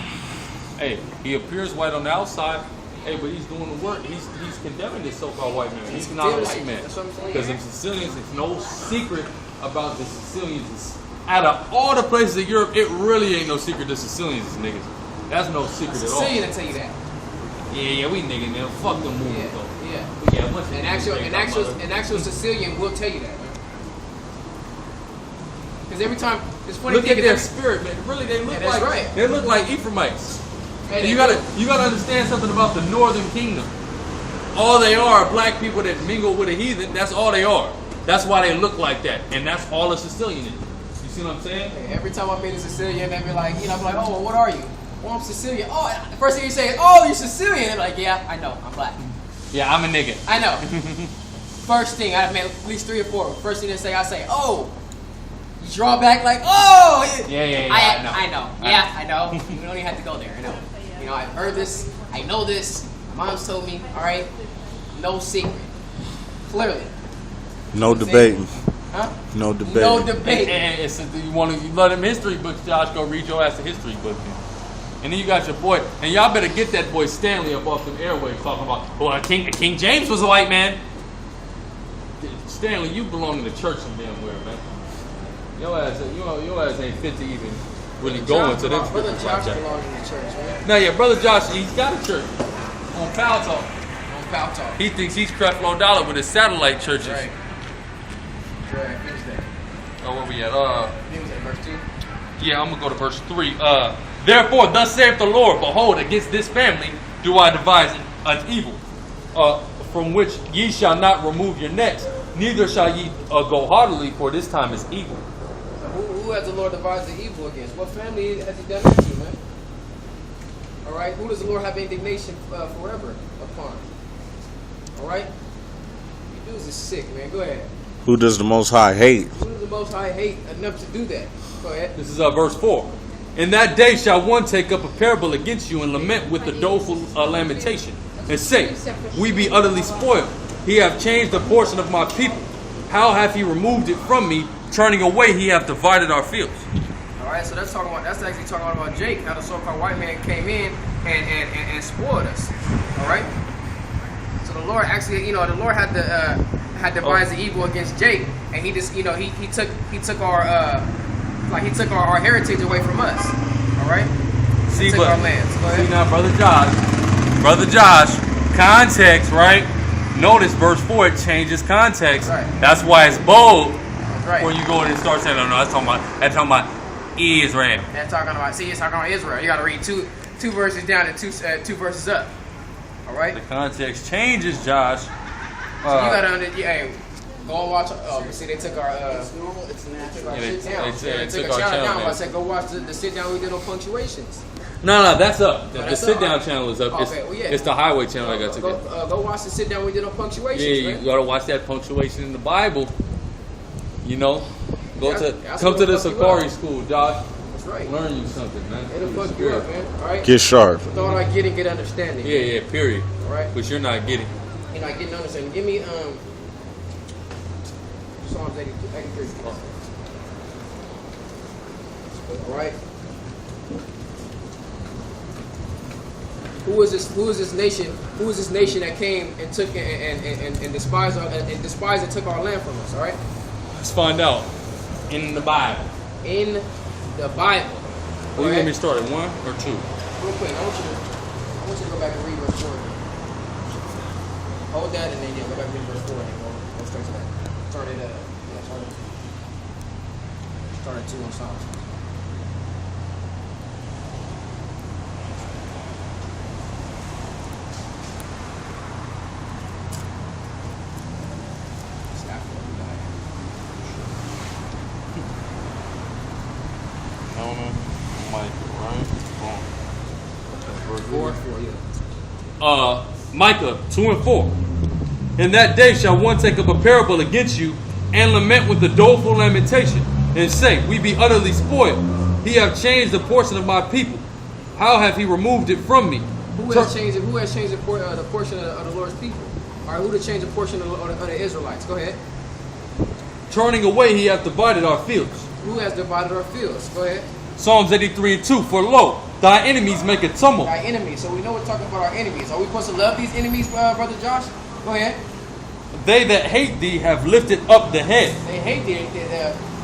Hey, he appears white on the outside. Hey, but he's doing the work. He's condemning this so-called white man. He's not a white man. Because the Sicilians, it's no secret about the Sicilians. Out of all the places in Europe, it really ain't no secret the Sicilians is niggas. That's no secret at all. Sicilian will tell you that. Yeah, we niggas, man. Fuck them movies, though. Yeah. An actual Sicilian will tell you that, man. Because every time, it's funny. Look at their spirit, man. Really, they look like Ephraimites. And you gotta understand something about the Northern Kingdom. All they are black people that mingle with a heathen. That's all they are. That's why they look like that, and that's all a Sicilian is. You see what I'm saying? Hey, every time I meet a Sicilian, they be like, I'm like, oh, well, what are you? Well, I'm Sicilian. Oh, the first thing you say is, oh, you're Sicilian. They're like, yeah, I know, I'm black. Yeah, I'm a nigga. I know. First thing, I've met at least 3 or 4. First thing they say, I say, oh. You draw back like, oh. Yeah. I know. Yeah, I know. You don't even have to go there. I know. I've heard this. I know this. My mom's told me. All right. No secret. Clearly. No debating. Huh? No debating. No debate. And you love them history books, Josh, go read your ass a history book. And then you got your boy, and y'all better get that boy Stanley up off them airwaves talking about, well, King James was a white man. Stanley, you belong in the church some damn where, man. Your ass ain't fit to even really going to them Brother scriptures like Josh that. belongs in the church, man. Now, yeah, Brother Josh, he's got a church on Pal Talk. On Pal Talk. He thinks he's Creflo Dollar with his satellite churches. Right. Right. Who's that? Oh, where we at? Who's that, verse 2? Yeah, I'm gonna go to verse 3. Therefore, thus saith the Lord, behold, against this family do I devise an evil, from which ye shall not remove your necks, neither shall ye go heartily, for this time is evil. So who has the Lord devised the evil against? What family has he done that to, man? All right. Who does the Lord have indignation forever upon? All right. You dudes is sick, man. Go ahead. Who does the Most High hate? Who does the Most High hate enough to do that? Go ahead. This is verse 4. In that day shall one take up a parable against you and lament with a doleful lamentation, and say, we be utterly spoiled. He hath changed the portion of my people. How hath he removed it from me? Turning away, he hath divided our fields. All right, so that's actually talking about Jake, how the so-called white man came in and spoiled us. All right. So the Lord actually, the Lord had devised the evil against Jake, and he just, he took our heritage away from us. All right. See, took but our lands. Go ahead. see now, Brother Josh, context, right? Notice verse 4, it changes context. Right. That's why it's bold. That's right. When you go in and start saying, no, that's talking about Israel. It's talking about Israel. You got to read two verses down and two verses up. All right. The context changes, Josh. So you gotta go and watch. Oh, see, they took our. It's normal. It's natural. They took our channel down. I said, go watch the sit down we did on punctuations. No, that's up. The that's sit down up. channel is up. Okay, well, yeah. It's the highway channel I got to get. Go watch the sit down we did on punctuations. Yeah, you man. gotta watch that punctuation in the Bible. You know, That's come what to the fuck you Sicarii up. school, Josh. That's right. Learn you something, man. It'll fuck you up, man. All right. Get sharp. Thought I get understanding. Yeah, period. All right. But you're not getting. You're not getting understanding. Give me Psalms 83. All right. Who is this nation? Who is this nation that came and took and despised and took our land from us? All right. Let's find out in the Bible. In the Bible. Will you get me started? 1 or 2? Real quick, I want you to go back and read verse 4. Hold that and then go back and read verse 4 and then go straight to that. Start at 2 on Psalms. Micah 2 and 4. In that day shall one take up a parable against you and lament with a doleful lamentation, and say, we be utterly spoiled. He hath changed the portion of my people. How hath he removed it from me? Who has changed the portion of the Lord's people? Or who to change the portion of the Israelites? Go ahead. Turning away, he hath divided our fields. Who has divided our fields? Go ahead. Psalms 83 and 2. For lo, thy enemies make a tumult. Our enemies. So we know we're talking about our enemies. Are we supposed to love these enemies, Brother Josh? Go ahead. They that hate thee have lifted up the head. They hate thee.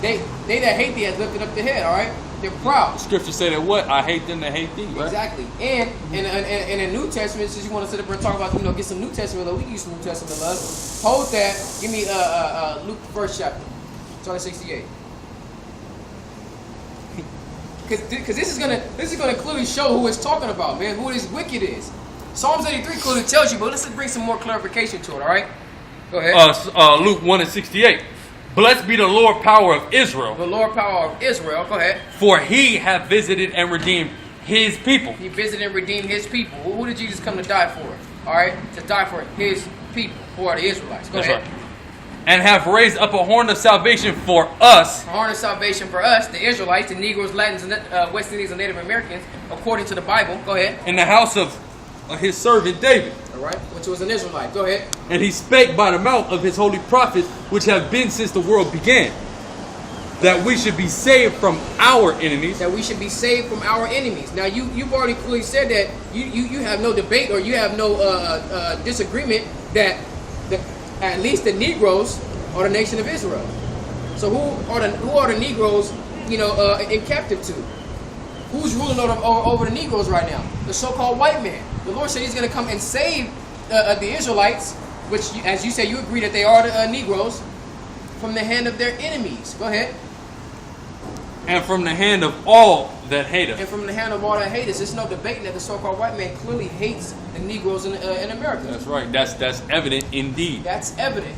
They that hate thee have lifted up the head. All right. They're proud. Scripture say that what? I hate them that hate thee. Right? Exactly. And in the New Testament, since you want to sit up and talk about, get some New Testament love, we can use some New Testament love. Hold that. Give me Luke the 1st chapter, 20:68. Because this is gonna clearly show who it's talking about, man. Who this wicked is. Psalms 83 clearly tells you, but let's bring some more clarification to it. All right. Go ahead. Luke 1 and 68. Blessed be the Lord power of Israel. The Lord power of Israel. Go ahead. For he hath visited and redeemed his people. He visited and redeemed his people. Who did Jesus come to die for? All right. To die for his people, who are the Israelites. Go ahead. Right. And have raised up a horn of salvation for us. A horn of salvation for us, the Israelites, the Negroes, Latins, and West Indians, and Native Americans, according to the Bible. Go ahead. In the house of his servant David. All right, which was an Israelite. Go ahead. And he spake by the mouth of his holy prophets, which have been since the world began, that we should be saved from our enemies. That we should be saved from our enemies. Now, you've already clearly said that you have no debate or you have no disagreement that at least the Negroes are the nation of Israel. So who are the Negroes, in captive to? Who's ruling over the Negroes right now? The so-called white man. The Lord said He's going to come and save the Israelites, which, as you say, you agree that they are the Negroes, from the hand of their enemies. Go ahead. And from the hand of all that hate us. And from the hand of all that hate us. There's no debating that the so-called white man clearly hates the Negroes in America. That's right. That's evident indeed. That's evident.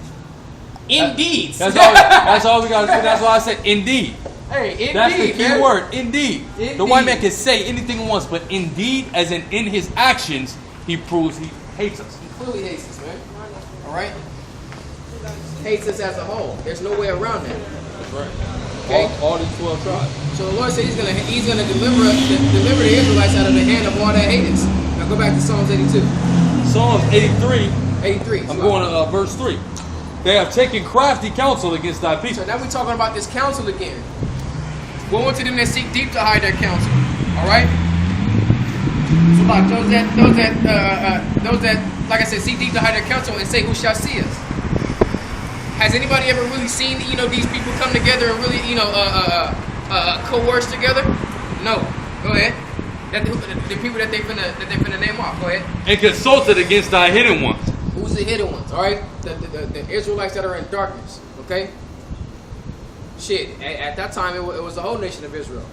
Indeed. That's all we got to say. That's why I said indeed. Hey, indeed. That's the key man. word. Indeed. Indeed. The white man can say anything he wants, but indeed, as in his actions, he proves he hates us. He clearly hates us, man. All right? Hates us as a whole. There's no way around that. That's right. Okay? All these 12 tribes. So the Lord said He's gonna deliver the Israelites out of the hand of all that hate us. Now go back to Psalms 82. Psalms 83. 83. I'm going to verse 3. They have taken crafty counsel against thy people. So now we're talking about this counsel again. Woe unto them that seek deep to hide their counsel. All right. So like those that, like I said, seek deep to hide their counsel and say, "Who shall see us?" Has anybody ever really seen, these people come together and really, coerce together? No. Go ahead. The people that they finna name off. Go ahead. And consulted against thy hidden ones. Who's the hidden ones? All right. The Israelites that are in darkness. Okay. Shit. At that time, it was the whole nation of Israel.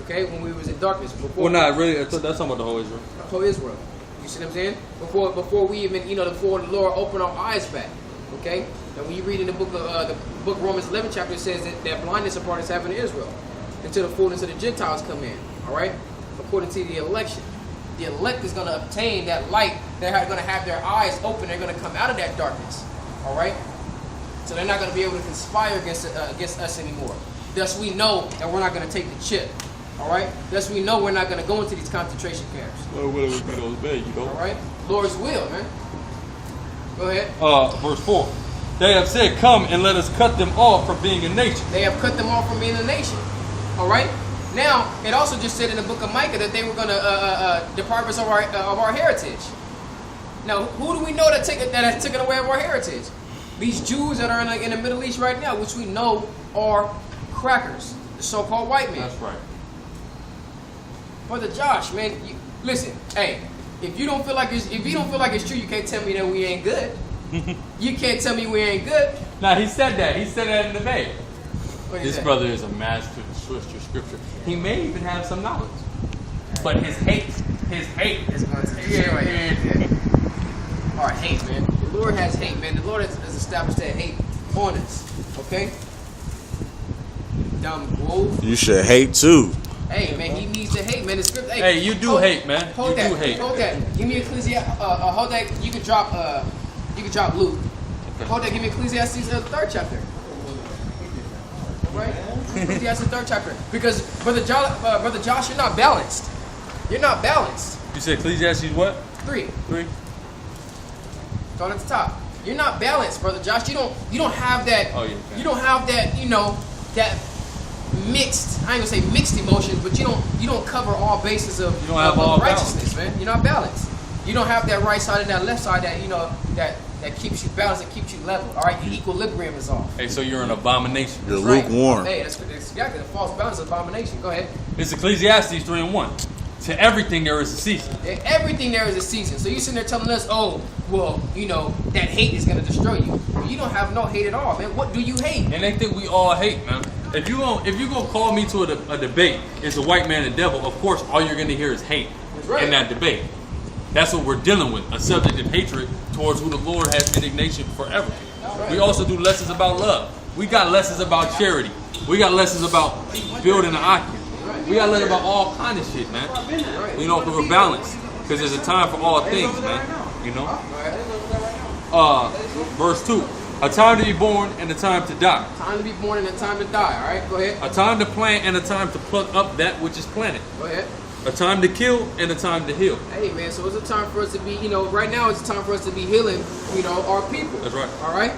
Okay. When we was in darkness. Before, Well, not really. That's talking about the whole Israel. The whole Israel. You see what I'm saying? Before we even, before the Lord opened our eyes back. Okay. And when you read in the book of Romans 11 chapter, it says that blindness of part is happening in Israel until the fullness of the Gentiles come in. All right, according to the election, the elect is going to obtain that light. They're going to have their eyes open. They're going to come out of that darkness. All right, so they're not going to be able to conspire against us anymore. Thus, we know that we're not going to take the chip. All right, thus we know we're not going to go into these concentration camps. Well, will it be those bad, All right, Lord's will, man. Go ahead. Verse 4. They have said, "Come and let us cut them off from being a nation." They have cut them off from being a nation. All right. Now, it also just said in the book of Micah that they were going to deprive us of our heritage. Now, who do we know that has taken away of our heritage? These Jews that are in the Middle East right now, which we know are crackers, the so-called white men. That's right. Brother Josh, man, listen. Hey, if you don't feel like it's true, you can't tell me that we ain't good. You can't tell me we ain't good. Now he said that. He said that in the debate. This say? brother is a master to twist your scripture. He may even have some knowledge, but his hate is going to All right, hate, man. The Lord has hate, man. The Lord has established that hate on us. Okay. Dumb bull. You should hate too. Hey, man, he needs to hate, man. The script. Hey, you do hate, man. Hold You do hate. Hold that. Give me Ecclesiastes. Hold that. You can drop. You can drop Luke. Hold that. Give me Ecclesiastes 3rd chapter. Right? Ecclesiastes 3rd chapter. Because brother Josh, you're not balanced. You're not balanced. You said Ecclesiastes what? 3. 3. Start at the top. You're not balanced, brother Josh. You don't have that. Oh, yeah. You don't have that. That mixed. I ain't gonna say mixed emotions, but you don't cover all bases of, You don't have all righteousness, balance. man. You're not balanced. You don't have that right side and that left side that that keeps you balanced and keeps you level. All right, your equilibrium is off. Hey, so you're an abomination. You're Right. lukewarm. Hey, that's exactly the false balance of abomination. Go ahead. It's Ecclesiastes 3:1. To everything there is a season. Everything there is a season. So you sitting there telling us, oh, well, that hate is gonna destroy you. Well, you don't have no hate at all, man. What do you hate? And they think we all hate, man. If you gonna call me to a debate, is a white man the devil? Of course, all you're gonna hear is hate That's right. in that debate. That's what we're dealing with, a subject of hatred towards who the Lord has indignation forever. Right. We We also do lessons about love. We got lessons about charity. We got lessons about building an occupant. We got lessons about all kind of shit, man. Because we're balanced. Because there's a time for all things, man. Verse 2. A time to be born and a time to die. Time to be born and a time to die. All right, go ahead. A time to plant and a time to pluck up that which is planted. Go ahead. A time to kill and a time to heal. Hey, man, so it's a time for us to be, right now it's a time for us to be healing, our people. That's right. All right?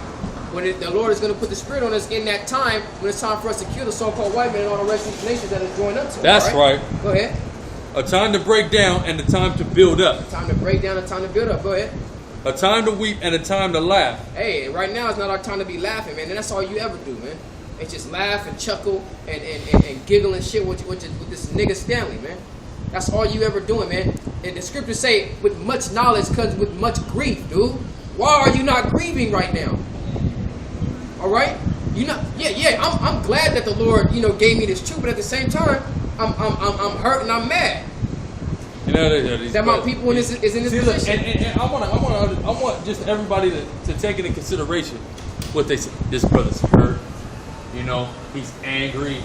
When the Lord is going to put the Spirit on us in that time, when it's time for us to kill the so-called white man and all the rest of these nations that have joined up to him. That's all right. Go ahead. A time to break down and a time to build up. Time to break down, a time to build up. Go ahead. A time to weep and a time to laugh. Hey, right now it's not our time to be laughing, man, and that's all you ever do, man. and just laugh and chuckle and giggle and shit with this nigga Stanley, man. That's all you ever doing, man. And the scriptures say, with much knowledge comes with much grief, dude. Why are you not grieving right now? All right, you know, I'm glad that the Lord, gave me this truth, but at the same time, I'm hurt and I'm mad. That my people is in this position. And I want just everybody to take it in consideration what they say. This brother's hurt. He's angry.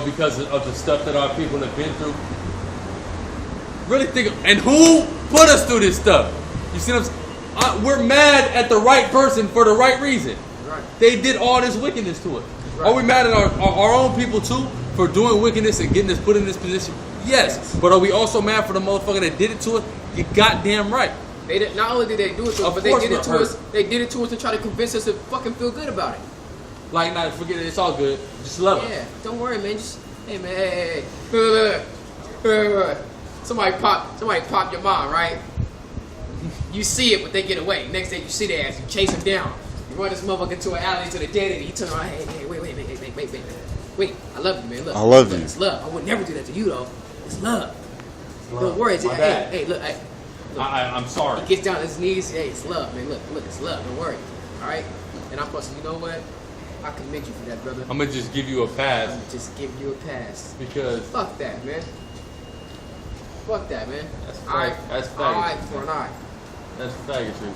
Because of the stuff that our people have been through. Really think and who put us through this stuff? You see what I'm saying? We're mad at the right person for the right reason. Right. They did all this wickedness to us. Right. Are we mad at our own people too for doing wickedness and getting us put in this position? Yes. But are we also mad for the motherfucker that did it to us? You goddamn right. They did, not only did they do it to us, but they did it to us. They did it to us to try to convince us to fucking feel good about it. Like, not forget it. It's all good. Just love it. Yeah. Don't worry, man. Just hey, man. Hey. Somebody pop your mom, right? You see it, but they get away. Next day you see their ass. You chase them down. You run this motherfucker to an alley to the dead end. You turn around. Hey, wait. I love you, man. Look, I love you. It's love. I would never do that to you, though. It's love. Don't worry. Hey, look. I'm sorry. He gets down on his knees. Hey, it's love, man. Look, it's love. Don't worry. All right? And I'm supposed to, you know what? I commend you for that, brother. I'm going to just give you a pass. I'm just give you a pass. Because... Fuck that, man. Fuck that, man. That's faggotry. Eye for an eye. That's faggotry.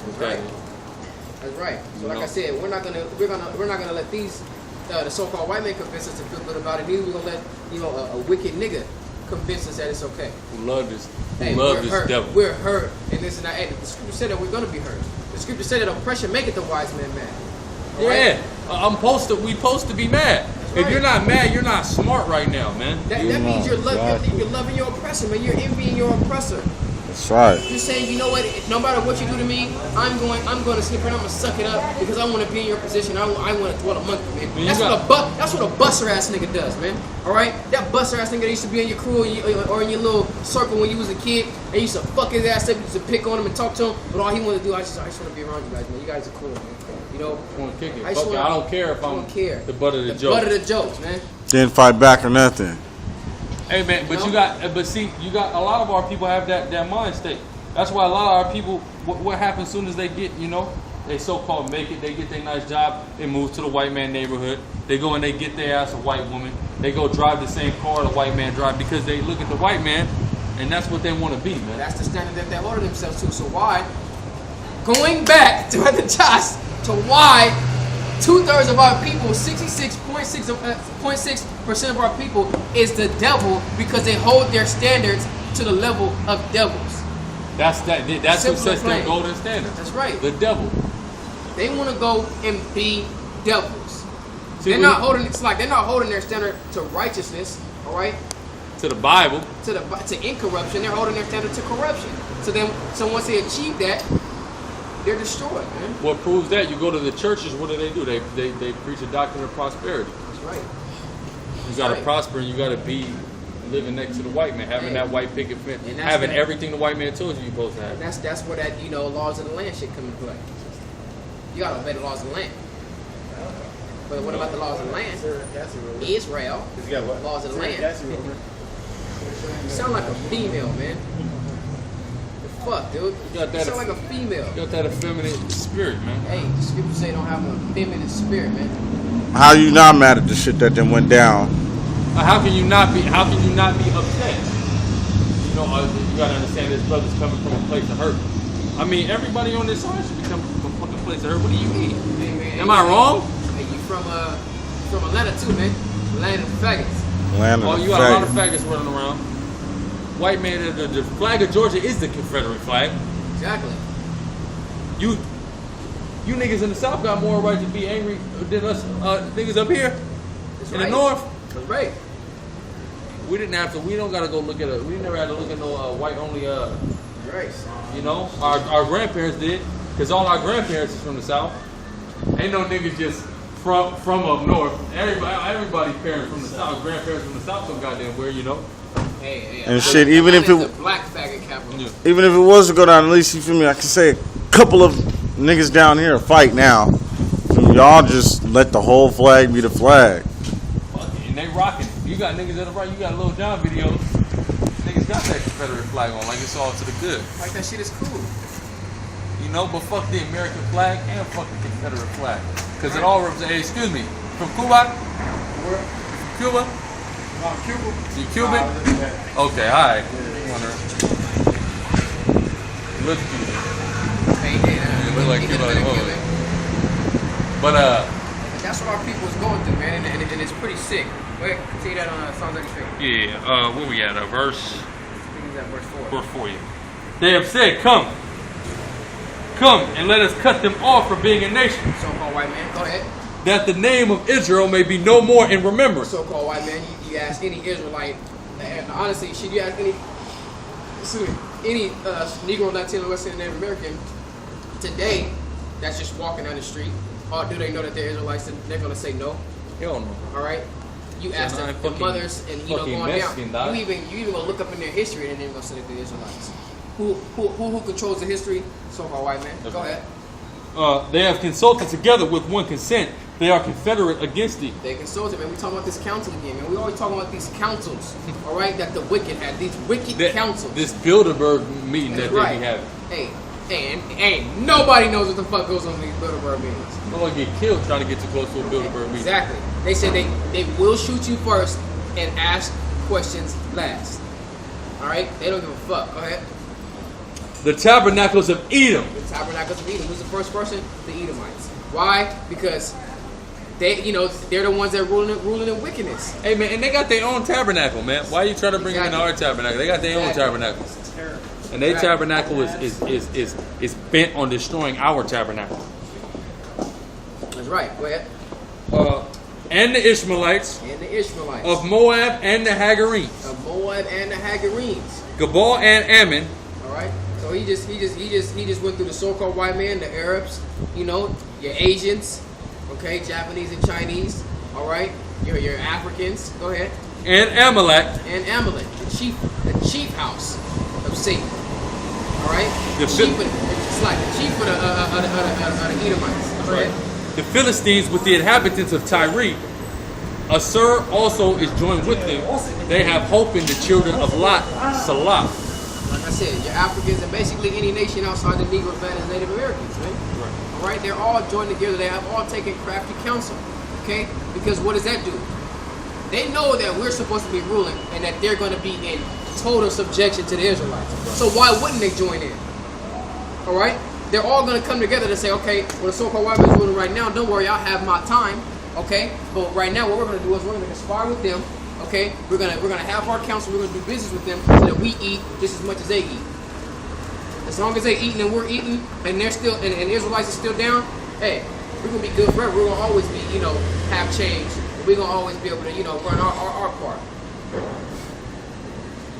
That's right. So like I said, we're not gonna let these the so-called white men convince us to feel good about it. Neither we're gonna let a wicked nigga convince us that it's okay. We love this. Love this devil. We're hurt, and this and that. And the scripture said that we're gonna be hurt. The scripture said that oppression maketh the wise man mad. All right? We supposed to be mad. If you're not mad, you're not smart right now, man. That means you're loving your oppressor, man. You're envying your oppressor. That's right. You're saying, you know what? No matter what you do to me, I'm going to snip and I'm gonna suck it up because I want to be in your position. I want to dwell among you, man. That's what a buster ass nigga does, man. All right, that buster ass nigga that used to be in your crew or in your little circle when you was a kid, and you used to fuck his ass up, you used to pick on him and talk to him, but all he wanted to do, I just want to be around you guys, man. You guys are cool, man. I want to kick it. I don't care if I'm the butt of the joke. Butt of the jokes, man. Didn't fight back or nothing. Hey man, but you got a lot of our people have that mind state. That's why a lot of our people, what happens as soon as they get, they so-called make it, they get their nice job, they move to the white man neighborhood, they go and they get their ass a white woman, they go drive the same car the white man drive because they look at the white man and that's what they want to be, man. That's the standard that they order themselves to. So why, going back to the Josh, to why 2/3 of our people, 66.6% of our people is the devil because they hold their standards to the level of devils. That's who sets their golden standards. That's right. The devil. They want to go and be devils. They're not holding their standard to righteousness, all right? To the Bible. To incorruption. They're holding their standard to corruption. So once they achieve that, they're destroyed, man. What proves that? You go to the churches, what do? They preach a doctrine of prosperity. That's right. You got to prosper and you got to be living next to the white man, having that white picket fence, having everything the white man told you you're supposed to have. And that's where that, laws of the land shit come into play. You got to obey the laws of the land. But what about the laws of the land? Israel, laws of the land. You sound like a female, man. Fuck, dude. You sound like a female. You got that effeminate spirit, man. Hey, the scriptures say don't have an effeminate spirit, man. How you not mad at the shit that then went down? How can you not be upset? You gotta understand this brother's coming from a place of hurt. I mean, everybody on this side should be coming from a fucking place of hurt. What do you mean? Hey, man, Am I wrong? Hey, you from Atlanta too, man. Land of faggots. You got a lot of faggots running around. White man, the flag of Georgia is the Confederate flag. Exactly. You niggas in the South got more right to be angry than us niggas up here in the North. That's right. We don't gotta go look at we never had to look at no white only race. Our grandparents did, because all our grandparents is from the South. Ain't no niggas just from up north. Everybody's parents from the South, grandparents from the South, some goddamn where, Hey, and shit, even if it black faggot capital. Yeah. Even if it was to go down, at least you feel me, I can say a couple of niggas down here fight now. Y'all just let the whole flag be the flag. rocking it. You got niggas at the right, you got Lil Jon videos. Niggas got that Confederate flag on, like it's all to the good. Like that shit is cool. You know, but fuck the American flag and fuck the Confederate flag. Because it all represents, hey, excuse me, from Cuba? Where? From Cuba? Cuba. You Cuban? Okay, alright. You look Cuban. You look like Cuban. But that's what our people is going through, man, and it's pretty sick. Wait, see that on Psalm 33. yeah, where we at? Verse? I think it's at verse 4. Verse 4, yeah. They have said, come and let us cut them off from being a nation, So-called white man, go ahead. that the name of Israel may be no more in remembrance. So-called white man, you ask any Israelite, honestly, should you ask any Negro, Latino, Western, Native American today that's just walking down the street, or do they know that they're Israelites? They're gonna say no. Hell no. All right. You ask the mothers and going Mexican, down. You even gonna look up in their history and they're gonna say that they're Israelites. Who controls the history? So-called white man. Go ahead. They have consulted together with one consent. They are confederate against thee. They consulted, man. We talking about this council again, man. We always talking about these councils, all right? That the wicked had these wicked councils. This Bilderberg meeting that they be having. Hey, nobody knows what the fuck goes on in these Bilderberg meetings. No one get killed trying to get too close to a Bilderberg meeting. Exactly. They said they will shoot you first and ask questions last. All right? They don't give a fuck. Go ahead. The tabernacles of Edom. The tabernacles of Edom. Who's the first person? The Edomites. Why? Because they're the ones that ruling in wickedness. Hey man, and they got their own tabernacle, man. Why you trying to bring them in our tabernacle? They got their own tabernacle. And their tabernacle is bent on destroying our tabernacle. That's right. Go ahead. And the Ishmaelites. And the Ishmaelites. Of Moab and the Hagarenes. Of Moab and the Hagarenes. Gebal and Ammon. All right. So he just went through the so-called white man, the Arabs, your Asians, okay, Japanese and Chinese, all right, your Africans. Go ahead. And Amalek. And Amalek, the chief house of Satan. All right. The chief of the Edomites. Go ahead. The Philistines with the inhabitants of Tyre. Assur also is joined with them. They have hope in the children of Lot, Salah. Like I said, your Africans and basically any nation outside the Negro band is Native Americans, right? All right, they're all joined together. They have all taken crafty counsel, okay? Because what does that do? They know that we're supposed to be ruling and that they're going to be in total subjection to the Israelites. So why wouldn't they join in? All right? They're all going to come together to say, okay, well, the so-called white man's ruling right now. Don't worry, I'll have my time, okay? But right now, what we're going to do is we're going to conspire with them. Okay, we're gonna have our council. We're gonna do business with them so that we eat just as much as they eat. As long as they eating and we're eating, and they're still and Israelites are still down. Hey, we're gonna be good forever. We're gonna always be, have change. We're gonna always be able to, run our part.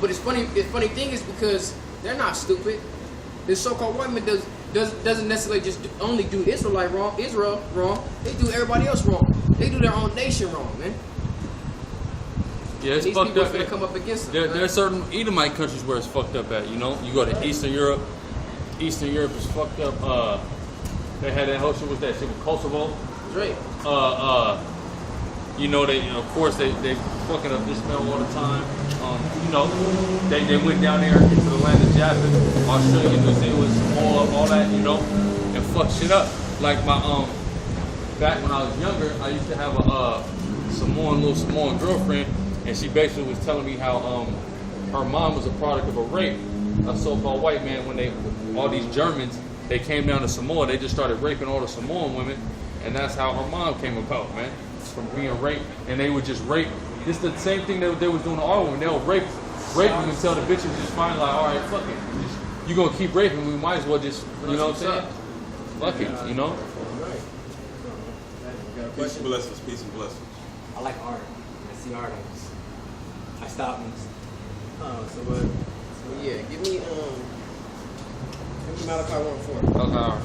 But it's funny. The funny thing is because they're not stupid. This so-called white man doesn't necessarily just only do Israel wrong. They do everybody else wrong. They do their own nation wrong, man. Yeah, it's these fucked people up. are gonna come up against them. There are certain Edomite countries where it's fucked up at. You go to Eastern Europe. Eastern Europe is fucked up. They had that whole shit. Was that shit with Kosovo? Right. They of course they fucking up Ishmael all the time. They went down there into the land of Japheth, Australia, New Zealand, all that, and fuck shit up. Like my back when I was younger, I used to have a little Samoan girlfriend. And she basically was telling me how her mom was a product of a rape, a so-called white man. When all these Germans, they came down to Samoa, they just started raping all the Samoan women, and that's how her mom came about, man, from being raped. And they would just rape. It's the same thing that they was doing to our women. They would rape them until the bitches just finally like, all right, fuck it, you gonna keep raping? We might as well just, you know what I'm saying? Fuck it, Peace and blessings. Peace and blessings. I like art. I see art. I stop and Give me Malachi 1:4. Okay, all right.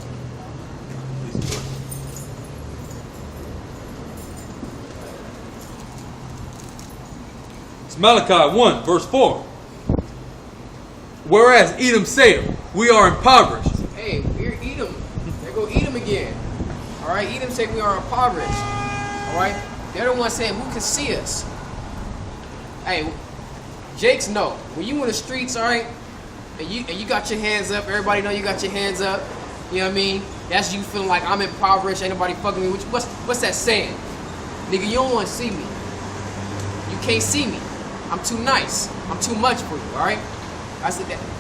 Peace and blessings. It's Malachi 1, verse 4. Whereas Edom saith, we are impoverished. Hey, we're Edom. There go Edom again. All right, Edom say we are impoverished. All right, they're the ones saying, who can see us? Hey, Jake's know. When you in the streets, all right, and you got your hands up, everybody know you got your hands up. You know what I mean? That's you feeling like I'm impoverished, ain't nobody fucking me. What's that saying? Nigga, you don't want to see me. You can't see me. I'm too nice. I'm too much for you, all right? That's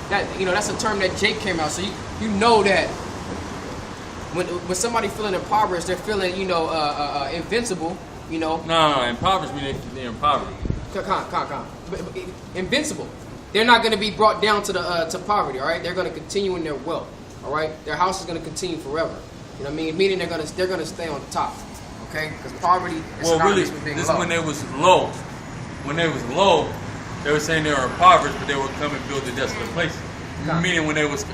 that's a term that Jake came out. So you know that when somebody feeling impoverished, they're feeling invincible. You know. No, impoverished means they're impoverished. Invincible. They're not going to be brought down to poverty. All right, they're going to continue in their wealth. All right, their house is going to continue forever. You know what I mean? Meaning they're going to stay on top. Okay, because poverty is synonymous with being this low. is when they was low. When they was low, they were saying they were impoverished, but they would come and build the desolate places. Nah. Meaning when they was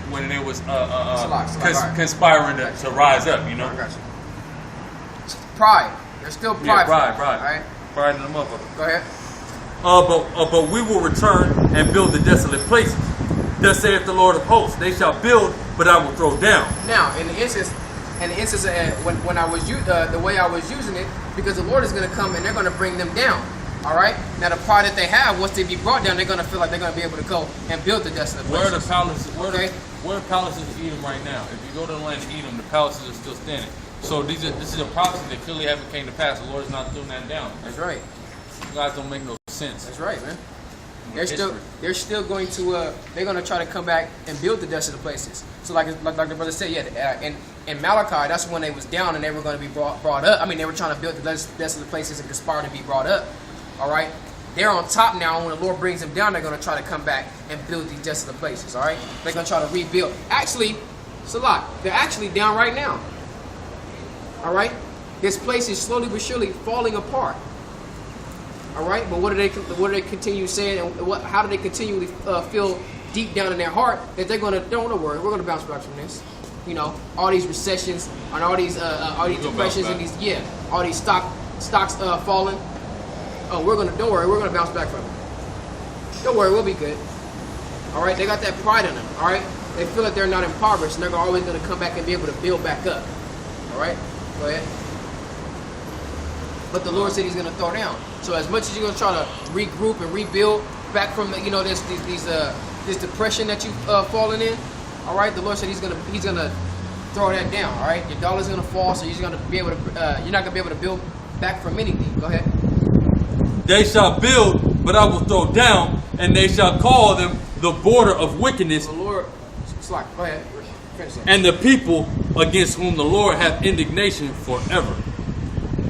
Slack. conspiring to rise up, you know. I got you. Pride. There's still pride. Yeah, pride. All right. Pride in the motherfucker. Go ahead. But we will return and build the desolate places. Thus saith the Lord of hosts, they shall build, but I will throw down. Now, in the instance when I was the way I was using it, because the Lord is going to come and they're going to bring them down. All right. Now, the pride that they have, once they be brought down, they're going to feel like they're going to be able to go and build the desolate places. Where are the palaces? Where are palaces of Edom right now? If you go to the land of Edom, the palaces are still standing. So this is a prophecy that clearly haven't came to pass. The Lord is not throwing that down. That's right. You guys don't make no sense. That's right, man. They're still going to they're going to try to come back and build the desolate places. So like the brother said, in Malachi, that's when they was down and they were going to be brought up. I mean, they were trying to build the desolate places and conspire to be brought up. All right, they're on top now. And when the Lord brings them down, they're going to try to come back and build these desolate places. All right, they're going to try to rebuild. Actually, Salat, they're actually down right now. All right, this place is slowly but surely falling apart. All right, but what do they continue saying, and how do they continually feel deep down in their heart that they're gonna? Don't worry, we're gonna bounce back from this. You know, all these recessions and all these depressions and all these stocks falling. Oh, don't worry, we're gonna bounce back from it. Don't worry, we'll be good. All right, they got that pride in them. All right, they feel that they're not impoverished, and they're always gonna come back and be able to build back up. All right, go ahead. But the Lord said He's gonna throw down. So as much as you're gonna try to regroup and rebuild back from this depression that you've fallen in, all right, the Lord said He's gonna throw that down. All right, your dollar's gonna fall, so you're not gonna be able to build back from anything. Go ahead. They shall build, but I will throw down, and they shall call them the border of wickedness. The Lord, Slack. Go ahead. Finish that. And the people against whom the Lord hath indignation forever.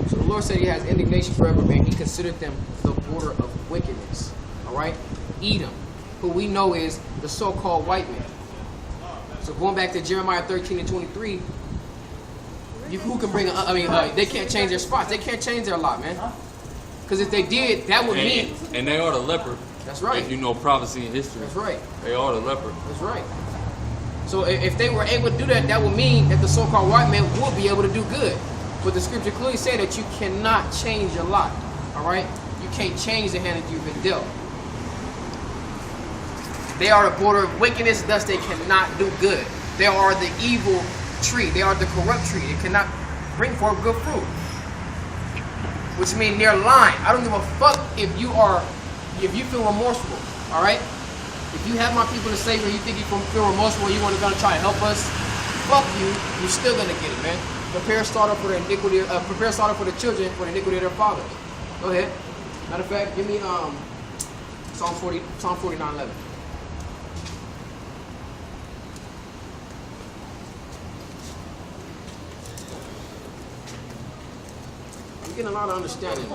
So the Lord said He has indignation forever, man. He considered them the border of wickedness. All right? Edom, who we know is the so-called white man. So going back to Jeremiah 13 and 23, who can bring they can't change their spots. They can't change their lot, man. Because if they did, that would mean... And they are the leper. That's right. If you know prophecy and history. That's right. They are the leper. That's right. So if they were able to do that, that would mean that the so-called white man would be able to do good. But the scripture clearly said that you cannot change your lot. All right? You can't change the hand that you've been dealt. They are the border of wickedness, thus they cannot do good. They are the evil tree. They are the corrupt tree. They cannot bring forth good fruit. Which means they're lying. I don't give a fuck if you feel remorseful. All right? If you have my people to save you think you feel remorseful and you want to try to help us, fuck you. You're still gonna get it, man. Prepare starter for the iniquity. Prepare starter for the children for the iniquity of their fathers. Go ahead. Matter of fact, give me Psalm 49:11. I'm getting a lot of understanding,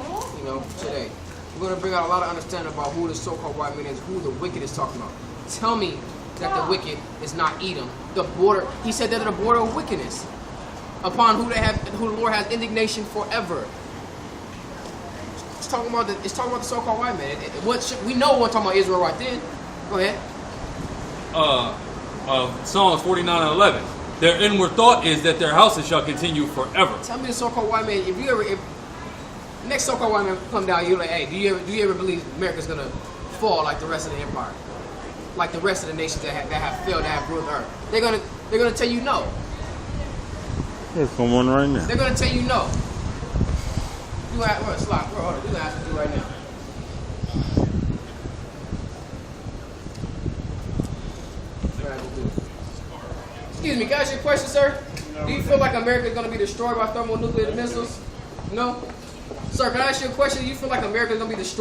today. We're going to bring out a lot of understanding about who the so-called white man is, who the wicked is talking about. Tell me that the wicked is not Edom. The border, he said they're the border of wickedness, upon who the Lord has indignation forever. It's talking about the so-called white man. We know we're talking about Israel right then. Go ahead. Psalms 49:11. Their inward thought is that their houses shall continue forever. Tell me the so-called white man. If next so-called white man come down, you're like, hey, do you ever believe America's gonna fall like the rest of the empire, like the rest of the nations that have failed to have ruled the earth? They're gonna tell you no. There's someone right now. They're gonna tell you no. We're gonna ask you right now. Excuse me, can I ask you a question, sir? Do you feel like America is going to be destroyed by thermonuclear missiles? No? Sir, can I ask you a question? Do you feel like America is going to be destroyed?